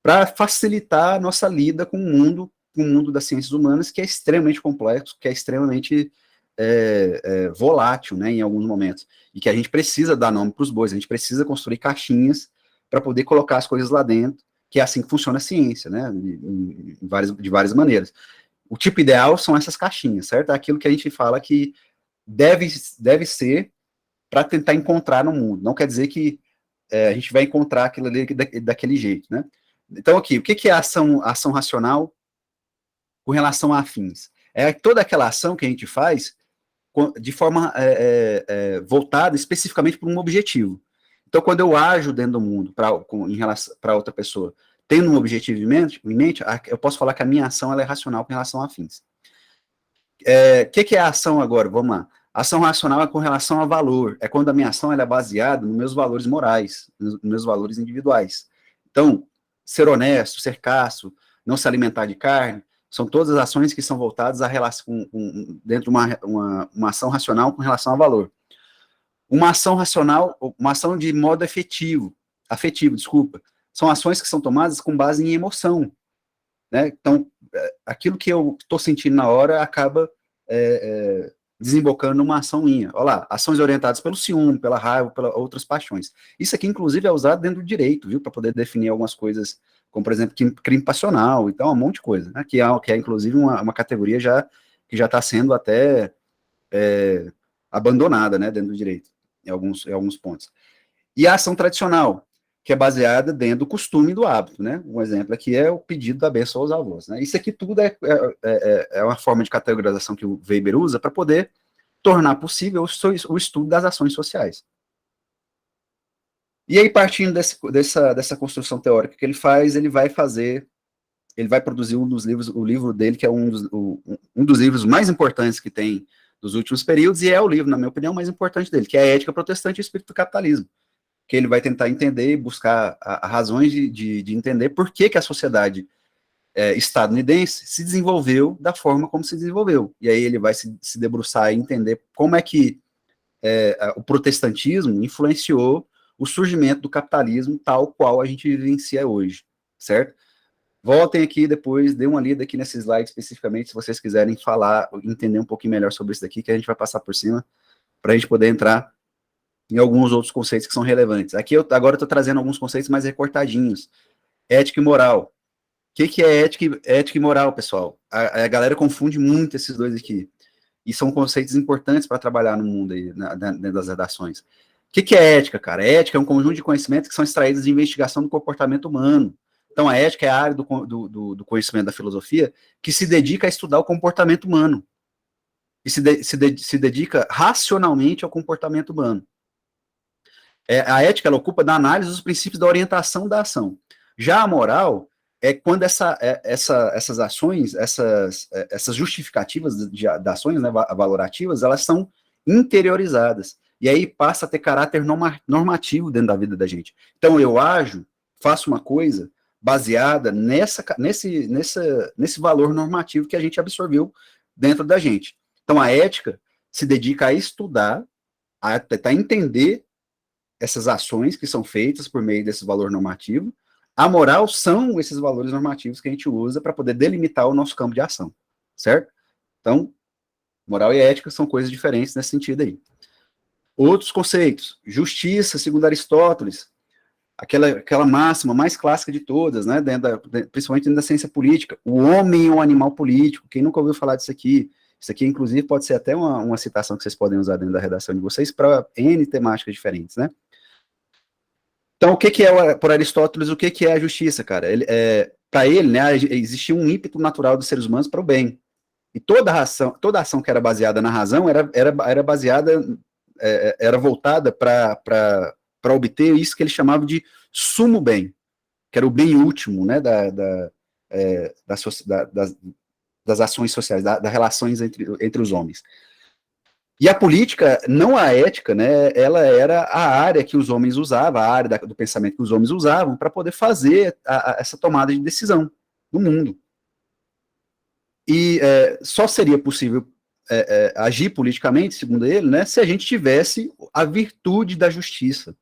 para facilitar a nossa lida com o mundo das ciências humanas, que é extremamente complexo, que é extremamente volátil, né, em alguns momentos, e que a gente precisa dar nome para os bois, a gente precisa construir caixinhas para poder colocar as coisas lá dentro, que é assim que funciona a ciência, né, de várias maneiras. O tipo ideal são essas caixinhas, certo? É aquilo que a gente fala que deve ser para tentar encontrar no mundo, não quer dizer que a gente vai encontrar aquilo ali daquele jeito, né? Então, aqui, o que é a ação racional com relação a afins? É toda aquela ação que a gente faz de forma voltada especificamente para um objetivo. Então, quando eu ajo dentro do mundo em relação para outra pessoa, tendo um objetivo em mente, eu posso falar que a minha ação ela é racional com relação a afins. O que é a ação agora? Vamos lá. A ação racional é com relação a valor. É quando a minha ação ela é baseada nos meus valores morais, nos meus valores individuais. Então, ser honesto, ser casto, não se alimentar de carne, são todas as ações que são voltadas a relação dentro de uma ação racional com relação a valor. Uma ação racional, uma ação de modo afetivo, desculpa, são ações que são tomadas com base em emoção, né? Então, aquilo que eu estou sentindo na hora acaba desembocando numa ação minha. Olha lá, ações orientadas pelo ciúme, pela raiva, pelas outras paixões. Isso aqui, inclusive, é usado dentro do direito, viu? Para poder definir algumas coisas, como, por exemplo, crime passional, então, um monte de coisa, né? Que é inclusive, uma categoria que já está sendo até abandonada, né? Dentro do direito, em alguns pontos. E a ação tradicional, que é baseada dentro do costume e do hábito, né? Um exemplo aqui é o pedido da bênção aos avós, né? Isso aqui tudo é uma forma de categorização que o Weber usa para poder tornar possível o estudo das ações sociais. E aí, partindo dessa construção teórica que ele faz, ele vai produzir o livro dele, que é um dos livros mais importantes que tem dos últimos períodos, e é o livro, na minha opinião, mais importante dele, que é a Ética Protestante e o Espírito do Capitalismo, que ele vai tentar entender e buscar razões de entender por que a sociedade estadunidense se desenvolveu da forma como se desenvolveu. E aí ele vai se debruçar e entender como é que o protestantismo influenciou o surgimento do capitalismo tal qual a gente vivencia hoje, certo? Voltem aqui depois, dê uma lida aqui nesse slide especificamente, se vocês quiserem falar, entender um pouquinho melhor sobre isso daqui, que a gente vai passar por cima, para a gente poder entrar em alguns outros conceitos que são relevantes. Aqui agora eu estou trazendo alguns conceitos mais recortadinhos. Ética e moral. O que é ética e moral, pessoal? A galera confunde muito esses dois aqui. E são conceitos importantes para trabalhar no mundo aí, dentro das redações. O que é ética, cara? Ética é um conjunto de conhecimentos que são extraídos de investigação do comportamento humano. Então, a ética é a área do conhecimento da filosofia que se dedica a estudar o comportamento humano. E se dedica racionalmente ao comportamento humano. A ética, ela ocupa da análise dos princípios da orientação da ação. Já a moral é quando essas ações, essas justificativas das ações, né, valorativas, elas são interiorizadas. e aí passa a ter caráter normativo dentro da vida da gente. Então eu faço uma coisa baseada nesse valor normativo que a gente absorveu dentro da gente. Então a ética se dedica a estudar, a tentar entender essas ações que são feitas por meio desse valor normativo. A moral são esses valores normativos que a gente usa para poder delimitar o nosso campo de ação, certo? Então, moral e ética são coisas diferentes nesse sentido aí. Outros conceitos, justiça, segundo Aristóteles, aquela máxima mais clássica de todas, né, principalmente dentro da ciência política, o homem é um animal político. Quem nunca ouviu falar disso aqui, inclusive, pode ser até uma citação que vocês podem usar dentro da redação de vocês para N temáticas diferentes, né? Então, o que é, por Aristóteles, o que é a justiça, cara? Para ele, né, existia um ímpeto natural dos seres humanos para o bem. E toda ação que era baseada na razão era baseada, era voltada para obter isso que ele chamava de sumo bem, que era o bem último, né, das ações sociais, das relações entre os homens. E a política, não a ética, né, ela era a área que os homens usavam, a área do pensamento que os homens usavam para poder fazer essa tomada de decisão no mundo. E só seria possível agir politicamente, segundo ele, né, se a gente tivesse a virtude da justiça.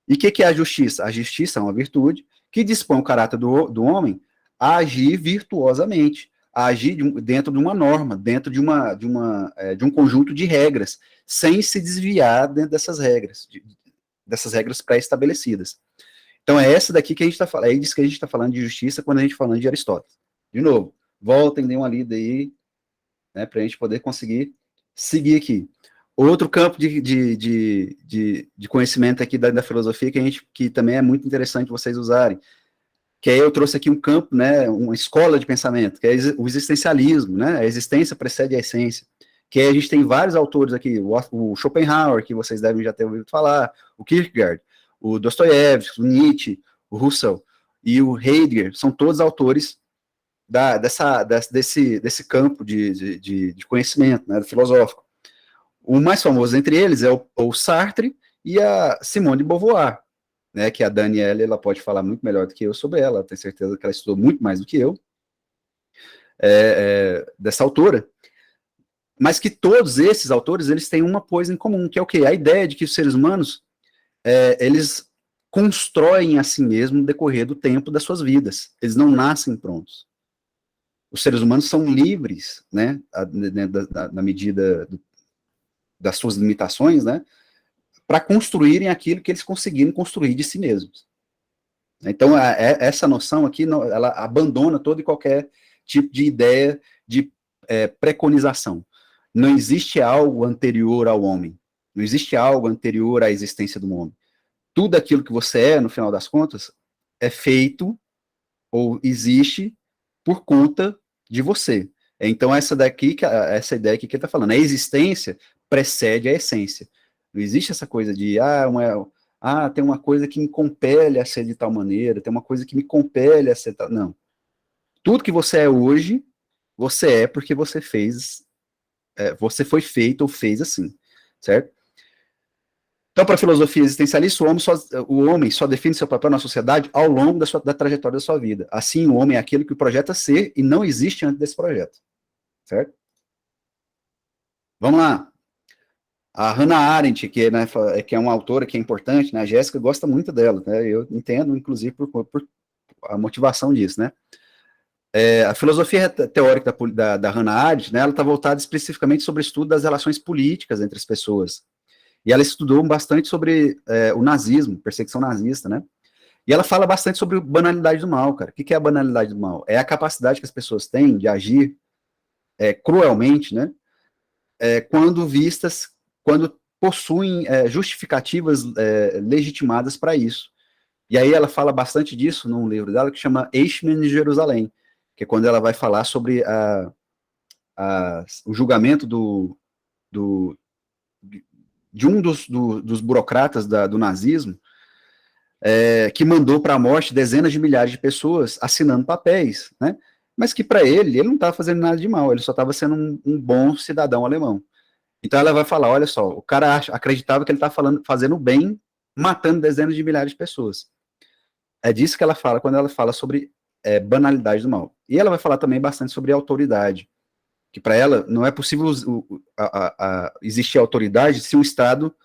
E o que é a justiça? A justiça é uma virtude que dispõe o caráter do homem a agir virtuosamente, a agir dentro de uma norma, dentro de um conjunto de regras, sem se desviar dentro dessas regras pré-estabelecidas. Então é essa daqui que a gente está falando, é disso que a gente está falando de justiça quando a gente está falando de Aristóteles. De novo, voltem, dêem uma lida aí, né, para a gente poder conseguir seguir aqui. Outro campo de conhecimento aqui da filosofia que também é muito interessante vocês usarem, que aí eu trouxe aqui um campo, né, uma escola de pensamento, que é o existencialismo, né, a existência precede a essência, que aí a gente tem vários autores aqui, o Schopenhauer, que vocês devem já ter ouvido falar, o Kierkegaard, o Dostoiévski, o Nietzsche, o Husserl e o Heidegger, são todos autores desse campo de conhecimento, né, filosófico. O mais famoso entre eles é o Sartre e a Simone de Beauvoir, né, que a Daniela, ela pode falar muito melhor do que eu sobre ela, tenho certeza que ela estudou muito mais do que eu, dessa autora, mas que todos esses autores, eles têm uma coisa em comum, que é o quê? A ideia de que os seres humanos, eles constroem a si mesmo no decorrer do tempo das suas vidas, eles não nascem prontos. Os seres humanos são livres, né, na medida das suas limitações, né, para construírem aquilo que eles conseguiram construir de si mesmos. Então, essa noção aqui, ela abandona todo e qualquer tipo de ideia de preconização. Não existe algo anterior ao homem. Não existe algo anterior à existência do homem. Tudo aquilo que você é, no final das contas, é feito ou existe por conta de você. Então, essa ideia aqui que ele está falando, a existência precede a essência. Não existe essa coisa de, tem uma coisa que me compele a ser de tal maneira, tem uma coisa que me compele a ser tal... Não. Tudo que você é hoje, você é porque você fez, você foi feito ou fez assim, certo? Então, para a filosofia existencialista, o homem só define seu papel na sociedade ao longo da trajetória da sua vida. Assim, o homem é aquele que projeta ser e não existe antes desse projeto, certo? Vamos lá. A Hannah Arendt, que é uma autora que é importante, né? A Jéssica gosta muito dela, né? Eu entendo, inclusive, por a motivação disso, né? A filosofia teórica da Hannah Arendt, né, ela está voltada especificamente sobre o estudo das relações políticas entre as pessoas. E ela estudou bastante sobre o nazismo, perseguição nazista, né? E ela fala bastante sobre banalidade do mal, cara. O que é a banalidade do mal? É a capacidade que as pessoas têm de agir cruelmente, né? Quando possuem justificativas legitimadas para isso. E aí ela fala bastante disso num livro dela que chama Eichmann de Jerusalém, que é quando ela vai falar sobre o julgamento de um dos burocratas do nazismo, que mandou para a morte dezenas de milhares de pessoas assinando papéis, né? Mas que para ele não estava fazendo nada de mal, ele só estava sendo um bom cidadão alemão. Então ela vai falar, olha só, o cara acreditava que ele está fazendo bem, matando dezenas de milhares de pessoas. É disso que ela fala quando ela fala sobre banalidade do mal. E ela vai falar também bastante sobre autoridade, que para ela não é possível existir autoridade se o Estado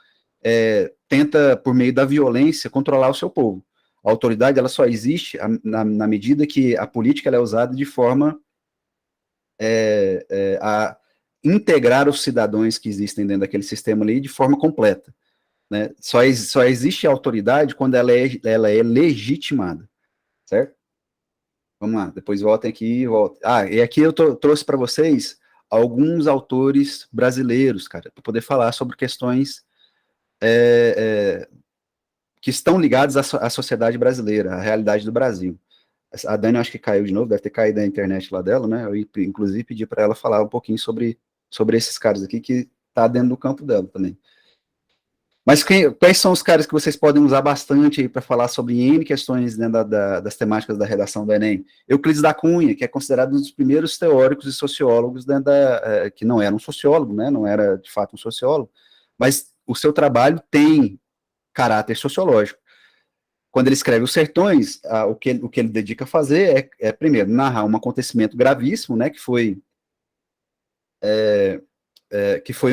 tenta, por meio da violência, controlar o seu povo. A autoridade ela só existe na medida que a política ela é usada de forma a integrar os cidadãos que existem dentro daquele sistema ali de forma completa. Né? Só existe autoridade quando ela é legitimada, certo? Vamos lá, depois voltem aqui e voltem. E aqui eu trouxe para vocês alguns autores brasileiros, cara, para poder falar sobre questões que estão ligadas à sociedade brasileira, à realidade do Brasil. A Dani acho que caiu de novo, deve ter caído da internet lá dela, né? Eu, inclusive, pedi para ela falar um pouquinho sobre esses caras aqui, que tá dentro do campo dela também. Mas quais são os caras que vocês podem usar bastante para falar sobre N questões, né, das temáticas da redação do Enem? Euclides da Cunha, que é considerado um dos primeiros teóricos e sociólogos, né, que não era um sociólogo, né, não era de fato um sociólogo, mas o seu trabalho tem caráter sociológico. Quando ele escreve Os Sertões, o que ele dedica a fazer primeiro, narrar um acontecimento gravíssimo, né, que foi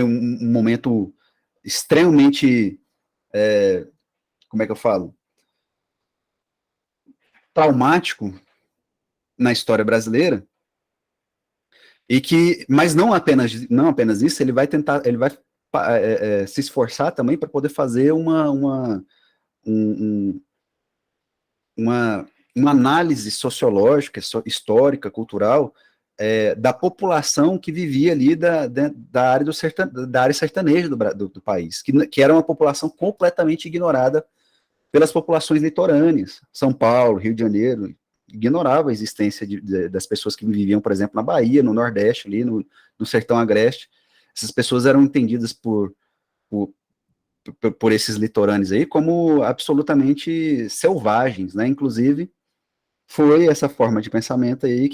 um momento extremamente, como é que eu falo? Traumático na história brasileira, mas não apenas isso, ele vai se esforçar também para poder fazer uma análise sociológica, histórica, cultural, da população que vivia ali da área sertaneja do país, que era uma população completamente ignorada pelas populações litorâneas. São Paulo, Rio de Janeiro, ignorava a existência das pessoas que viviam, por exemplo, na Bahia, no Nordeste, ali no Sertão Agreste. Essas pessoas eram entendidas por esses litorâneos aí como absolutamente selvagens, né? Inclusive, foi essa forma de pensamento aí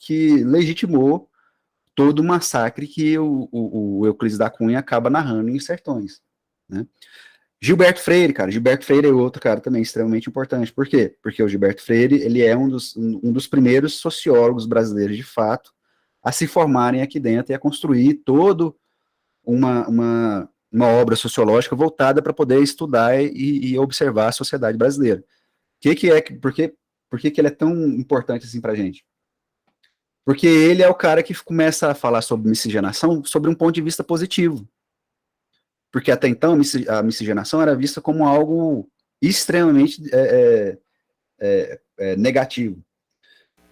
que legitimou todo o massacre que o Euclides da Cunha acaba narrando em Sertões, né? Gilberto Freire, cara, Gilberto Freire é outro cara também extremamente importante. Por quê? Porque o Gilberto Freire, ele é um dos primeiros sociólogos brasileiros, de fato, a se formarem aqui dentro e a construir todo uma obra sociológica voltada para poder estudar e observar a sociedade brasileira. Por que ele é tão importante assim para a gente? Porque ele é o cara que começa a falar sobre miscigenação sobre um ponto de vista positivo. Porque até então a miscigenação era vista como algo extremamente negativo.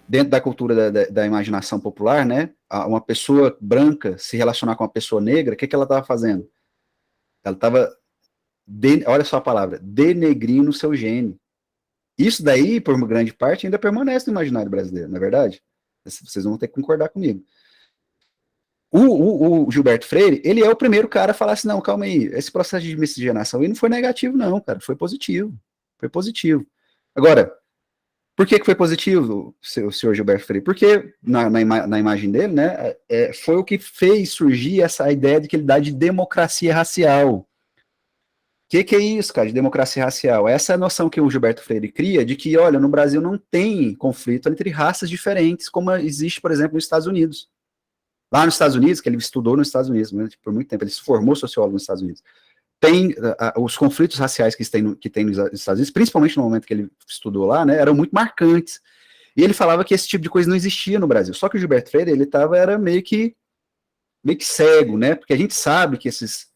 Dentro da cultura da imaginação popular, né, uma pessoa branca se relacionar com uma pessoa negra, o que ela estava fazendo? Ela estava, olha só a palavra, denegrindo o seu gene. Isso daí, por uma grande parte, ainda permanece no imaginário brasileiro, não é verdade? Vocês vão ter que concordar comigo. O Gilberto Freire, ele é o primeiro cara a falar assim, não, calma aí, esse processo de miscigenação aí não foi negativo não, cara, foi positivo. Foi positivo. Agora, por que foi positivo, o senhor Gilberto Freire? Porque, na imagem dele, né, foi o que fez surgir essa ideia de que ele dá de democracia racial. O que é isso, cara, de democracia racial? Essa é a noção que o Gilberto Freire cria de que, olha, no Brasil não tem conflito entre raças diferentes, como existe, por exemplo, nos Estados Unidos. Lá nos Estados Unidos, que ele estudou nos Estados Unidos, né, por muito tempo, ele se formou sociólogo nos Estados Unidos. Tem os conflitos raciais que tem nos Estados Unidos, principalmente no momento que ele estudou lá, né, eram muito marcantes. E ele falava que esse tipo de coisa não existia no Brasil. Só que o Gilberto Freire, ele era meio que cego, né, porque a gente sabe que esses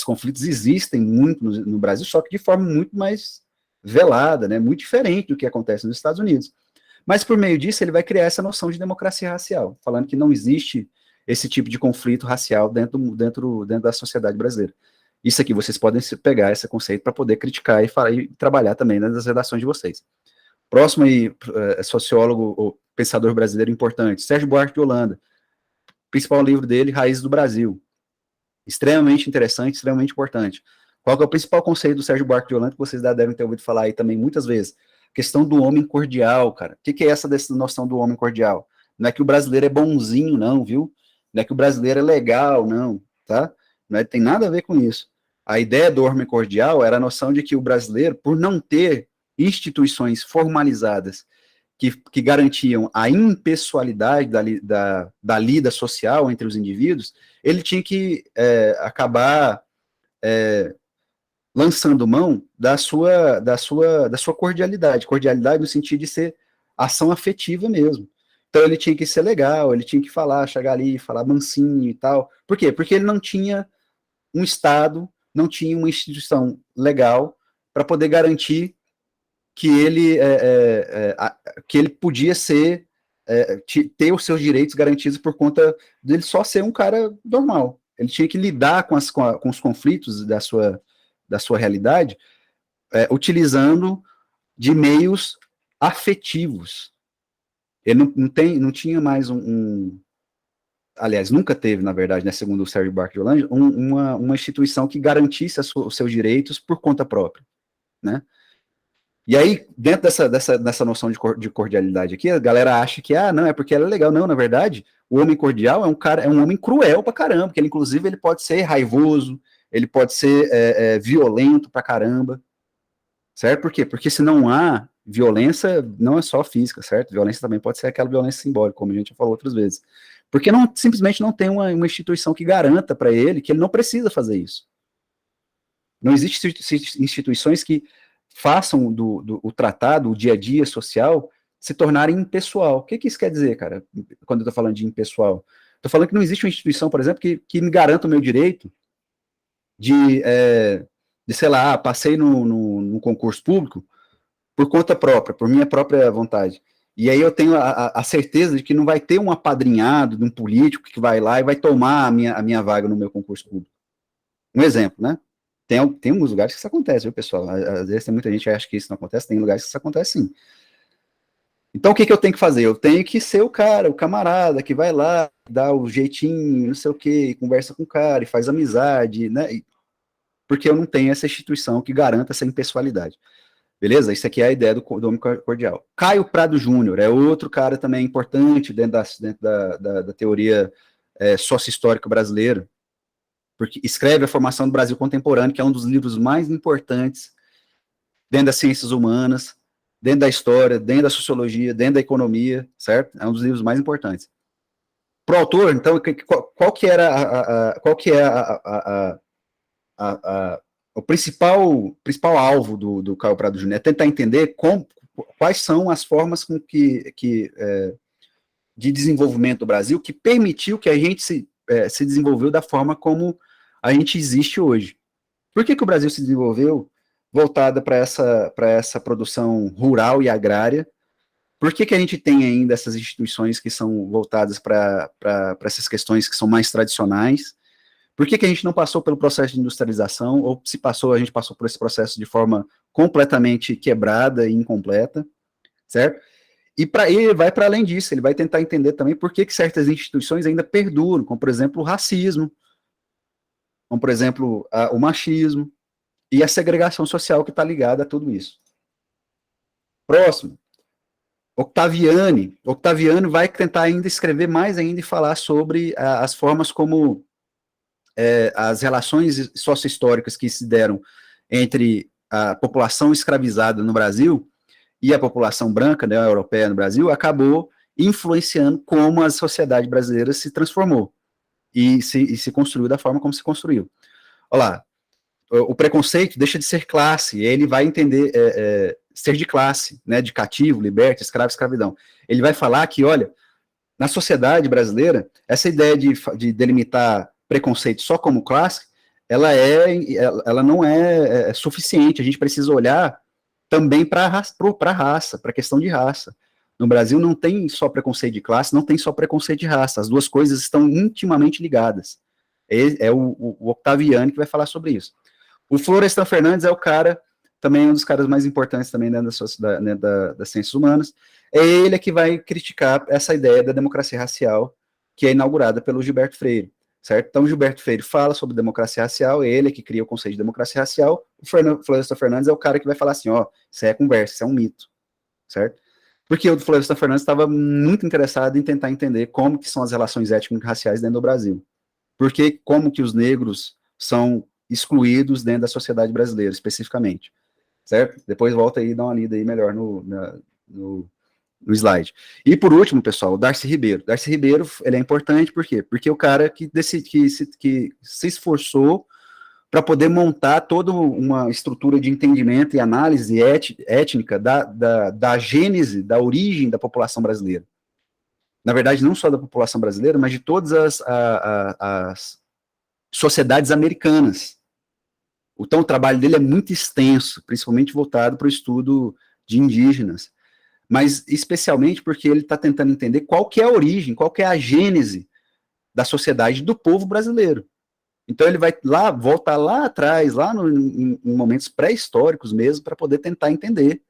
conflitos existem muito no Brasil, só que de forma muito mais velada, né, muito diferente do que acontece nos Estados Unidos. Mas por meio disso, ele vai criar essa noção de democracia racial, falando que não existe esse tipo de conflito racial dentro da sociedade brasileira. Isso aqui vocês podem pegar esse conceito para poder criticar e trabalhar também nas redações de vocês. Próximo aí, sociólogo ou pensador brasileiro importante, Sérgio Buarque de Holanda. Principal livro dele, Raízes do Brasil. Extremamente interessante, extremamente importante. Qual que é o principal conceito do Sérgio Buarque de Holanda que vocês já devem ter ouvido falar aí também muitas vezes? Questão do homem cordial, cara. O que é essa noção do homem cordial? Não é que o brasileiro é bonzinho, não, viu? Não é que o brasileiro é legal, não, tá? Não tem nada a ver com isso. A ideia do homem cordial era a noção de que o brasileiro, por não ter instituições formalizadas que garantiam a impessoalidade da lida social entre os indivíduos, ele tinha que acabar lançando mão da sua cordialidade no sentido de ser ação afetiva mesmo. Então ele tinha que ser legal, ele tinha que chegar ali, falar mansinho e tal. Por quê? Porque ele não tinha um Estado, não tinha uma instituição legal para poder garantir que ele podia ter os seus direitos garantidos por conta dele só ser um cara normal. Ele tinha que lidar com os conflitos da sua realidade, utilizando de meios afetivos. Ele não tinha mais aliás, nunca teve, na verdade, né, segundo o Sérgio Buarque de Holanda, uma instituição que garantisse os seus direitos por conta própria, né? E aí, dentro dessa noção de cordialidade aqui, a galera acha que, não, é porque ela é legal. Não, na verdade, o homem cordial é um homem cruel pra caramba, porque inclusive ele pode ser raivoso, ele pode ser violento pra caramba, certo? Por quê? Porque se não há violência, não é só física, certo? Violência também pode ser aquela violência simbólica, como a gente já falou outras vezes. Porque simplesmente não tem uma instituição que garanta para ele que ele não precisa fazer isso. Não existem instituições que façam o tratado, o dia a dia social, se tornarem impessoal. O que isso quer dizer, cara, quando eu estou falando de impessoal? Estou falando que não existe uma instituição, por exemplo, que me garanta o meu direito de sei lá, passei no concurso público por conta própria, por minha própria vontade. E aí eu tenho a certeza de que não vai ter um apadrinhado de um político que vai lá e vai tomar a minha vaga no meu concurso público. Um exemplo, né? Tem alguns lugares que isso acontece, viu, pessoal? Às vezes tem muita gente que acha que isso não acontece, tem lugares que isso acontece sim. Então, o que eu tenho que fazer? Eu tenho que ser o camarada que vai lá, dá o jeitinho, não sei o quê, conversa com o cara e faz amizade, né? Porque eu não tenho essa instituição que garanta essa impessoalidade. Beleza? Isso aqui é a ideia do homem cordial. Caio Prado Júnior é outro cara também importante dentro da teoria sócio-histórica brasileira, porque escreve A Formação do Brasil Contemporâneo, que é um dos livros mais importantes dentro das ciências humanas, dentro da história, dentro da sociologia, dentro da economia, certo? É um dos livros mais importantes. Pro autor, então, qual que é o principal alvo do Caio Prado Júnior? É tentar entender quais são as formas de desenvolvimento do Brasil que permitiu que a gente se desenvolveu da forma como a gente existe hoje. Por que o Brasil se desenvolveu voltada para essa produção rural e agrária? Por que a gente tem ainda essas instituições que são voltadas para essas questões que são mais tradicionais? Por que a gente não passou pelo processo de industrialização, ou se passou, a gente passou por esse processo de forma completamente quebrada e incompleta, certo? E ele vai para além disso, ele vai tentar entender também por que certas instituições ainda perduram, como, por exemplo, o racismo, como, por exemplo, o machismo e a segregação social que está ligada a tudo isso. Próximo. Octaviani vai tentar ainda escrever mais ainda e falar sobre as formas como as relações sócio-históricas que se deram entre a população escravizada no Brasil e a população branca, né, europeia no Brasil, acabou influenciando como a sociedade brasileira se transformou e se construiu da forma como se construiu. Olha lá, o preconceito deixa de ser classe, ele vai entender ser de classe, né, de cativo, liberto, escravo, escravidão. Ele vai falar que, olha, na sociedade brasileira, essa ideia de delimitar preconceito só como classe, ela não é suficiente, a gente precisa olhar também para a raça, para a questão de raça. No Brasil não tem só preconceito de classe, não tem só preconceito de raça, as duas coisas estão intimamente ligadas. É o Octaviani que vai falar sobre isso. O Florestan Fernandes é o cara, também um dos caras mais importantes também dentro das ciências humanas, é ele que vai criticar essa ideia da democracia racial que é inaugurada pelo Gilberto Freire, certo? Então, Gilberto Freire fala sobre democracia racial, ele é que cria o conceito de democracia racial, o Florestan Fernandes é o cara que vai falar assim, isso é conversa, isso é um mito, certo? Porque o Florestan Fernandes estava muito interessado em tentar entender como que são as relações étnico-raciais dentro do Brasil. porque como que os negros são excluídos dentro da sociedade brasileira, especificamente, certo? Depois volta aí e dá uma lida aí melhor no slide. E por último, pessoal, o Darcy Ribeiro. Darcy Ribeiro, ele é importante por quê? Porque o cara que se esforçou para poder montar toda uma estrutura de entendimento e análise étnica da gênese, da origem da população brasileira. Na verdade, não só da população brasileira, mas de todas as sociedades americanas. Então, o trabalho dele é muito extenso, principalmente voltado para o estudo de indígenas, mas especialmente porque ele está tentando entender qual que é a origem, qual que é a gênese da sociedade do povo brasileiro. Então ele vai lá, voltar lá atrás, lá em momentos pré-históricos mesmo, para poder tentar entender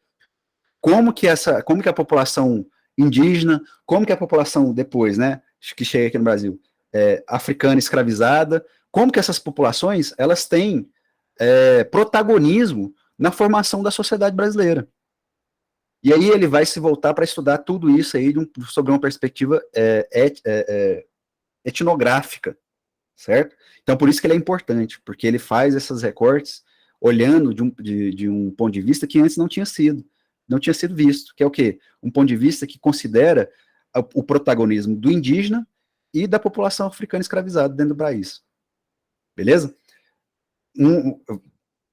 como que a população indígena, como que a população depois, né, que chega aqui no Brasil, africana escravizada, como que essas populações, elas têm protagonismo na formação da sociedade brasileira. E aí ele vai se voltar para estudar tudo isso aí sobre uma perspectiva etnográfica, certo? Então, por isso que ele é importante, porque ele faz esses recortes olhando de um ponto de vista que antes não tinha sido visto, que é o quê? Um ponto de vista que considera o protagonismo do indígena e da população africana escravizada dentro do país. Beleza?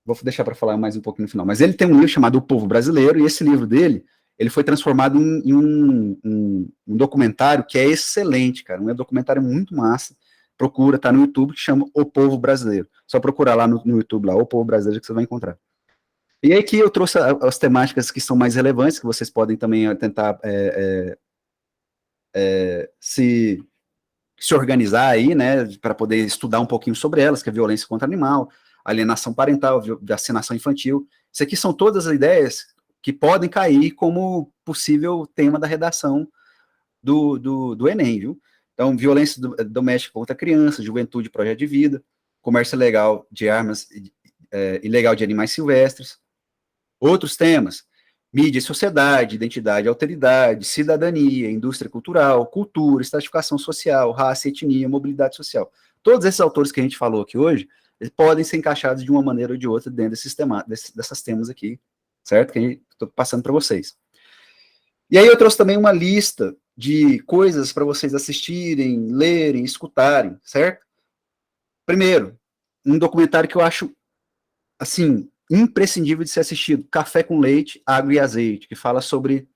Vou deixar para falar mais um pouquinho no final, mas ele tem um livro chamado O Povo Brasileiro, e esse livro dele, ele foi transformado em um documentário que é excelente, cara, um documentário muito massa. Procura, tá no YouTube, que chama O Povo Brasileiro. Só procurar lá no YouTube, lá, O Povo Brasileiro, que você vai encontrar. E aí aqui eu trouxe as temáticas que são mais relevantes, que vocês podem também tentar se organizar aí, né, para poder estudar um pouquinho sobre elas, que é violência contra animal, alienação parental, vacinação infantil. Isso aqui são todas as ideias que podem cair como possível tema da redação do Enem, viu? Então, violência doméstica contra crianças, juventude, projeto de vida, comércio ilegal de armas, ilegal de animais silvestres. Outros temas, mídia e sociedade, identidade e alteridade, cidadania, indústria cultural, cultura, estratificação social, raça, etnia, mobilidade social. Todos esses autores que a gente falou aqui hoje, eles podem ser encaixados de uma maneira ou de outra dentro dessas temas aqui, certo? Que estou passando para vocês. E aí eu trouxe também uma lista de coisas para vocês assistirem, lerem, escutarem, certo? Primeiro, um documentário que eu acho, assim, imprescindível de ser assistido, Café com Leite, Água e Azeite, que fala sobre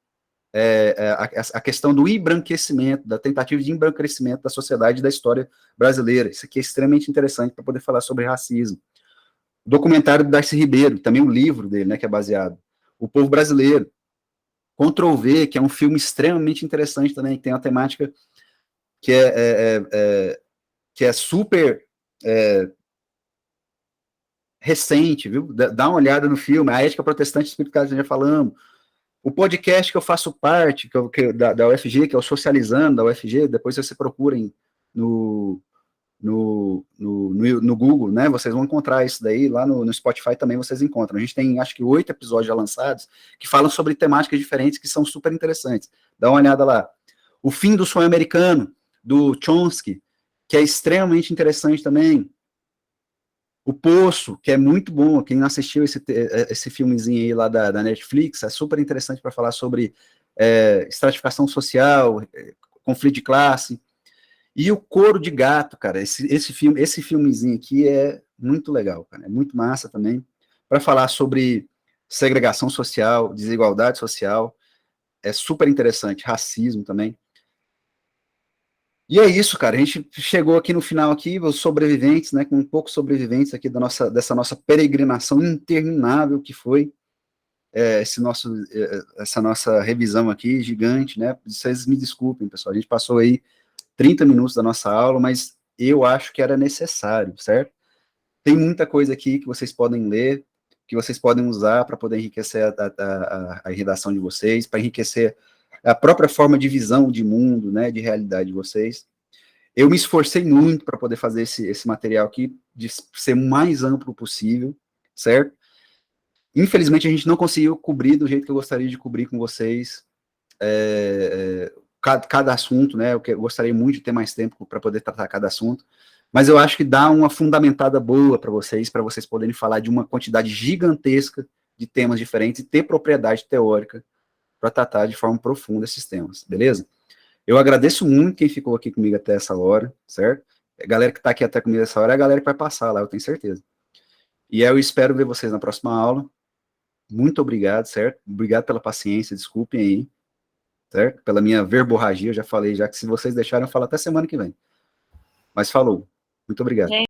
a questão do embranquecimento, da tentativa de embranquecimento da sociedade e da história brasileira. Isso aqui é extremamente interessante para poder falar sobre racismo. O documentário do Darcy Ribeiro, também um livro dele, né, que é baseado. O Povo Brasileiro. Ctrl+V, que é um filme extremamente interessante também, que tem uma temática que é super recente, viu? Dá uma olhada no filme, A Ética Protestante Espiritual, já falamos. O podcast que eu faço parte, da UFG, que é o Socializando, da UFG, depois você procurem no Google, né, vocês vão encontrar isso daí, lá no Spotify também vocês encontram. A gente tem, acho que 8 episódios já lançados, que falam sobre temáticas diferentes, que são super interessantes. Dá uma olhada lá. O Fim do Sonho Americano, do Chomsky, que é extremamente interessante também. O Poço, que é muito bom, quem não assistiu esse filmezinho aí lá da Netflix, é super interessante para falar sobre estratificação social, conflito de classe. E o Couro de Gato, cara, esse filmezinho aqui é muito legal, cara, é muito massa também, para falar sobre segregação social, desigualdade social, é super interessante, racismo também. E é isso, cara, a gente chegou aqui no final aqui, os sobreviventes, né, com um pouco sobreviventes aqui dessa nossa peregrinação interminável que foi essa nossa revisão aqui, gigante, né, vocês me desculpem, pessoal, a gente passou aí 30 minutos da nossa aula, mas eu acho que era necessário, certo? Tem muita coisa aqui que vocês podem ler, que vocês podem usar para poder enriquecer a redação de vocês, para enriquecer a própria forma de visão de mundo, né, de realidade de vocês. Eu me esforcei muito para poder fazer esse material aqui, de ser o mais amplo possível, certo? Infelizmente, a gente não conseguiu cobrir do jeito que eu gostaria de cobrir com vocês, cada assunto, né? Eu gostaria muito de ter mais tempo para poder tratar cada assunto, Mas eu acho que dá uma fundamentada boa para vocês poderem falar de uma quantidade gigantesca de temas diferentes e ter propriedade teórica para tratar de forma profunda esses temas, beleza? Eu agradeço muito quem ficou aqui comigo até essa hora, certo? A galera que está aqui até comigo essa hora é a galera que vai passar lá, eu tenho certeza. E eu espero ver vocês na próxima aula. Muito obrigado, certo? Obrigado pela paciência, desculpem aí, certo? Pela minha verborragia, eu já falei, já que se vocês deixarem, eu falo até semana que vem. Mas falou. Muito obrigado.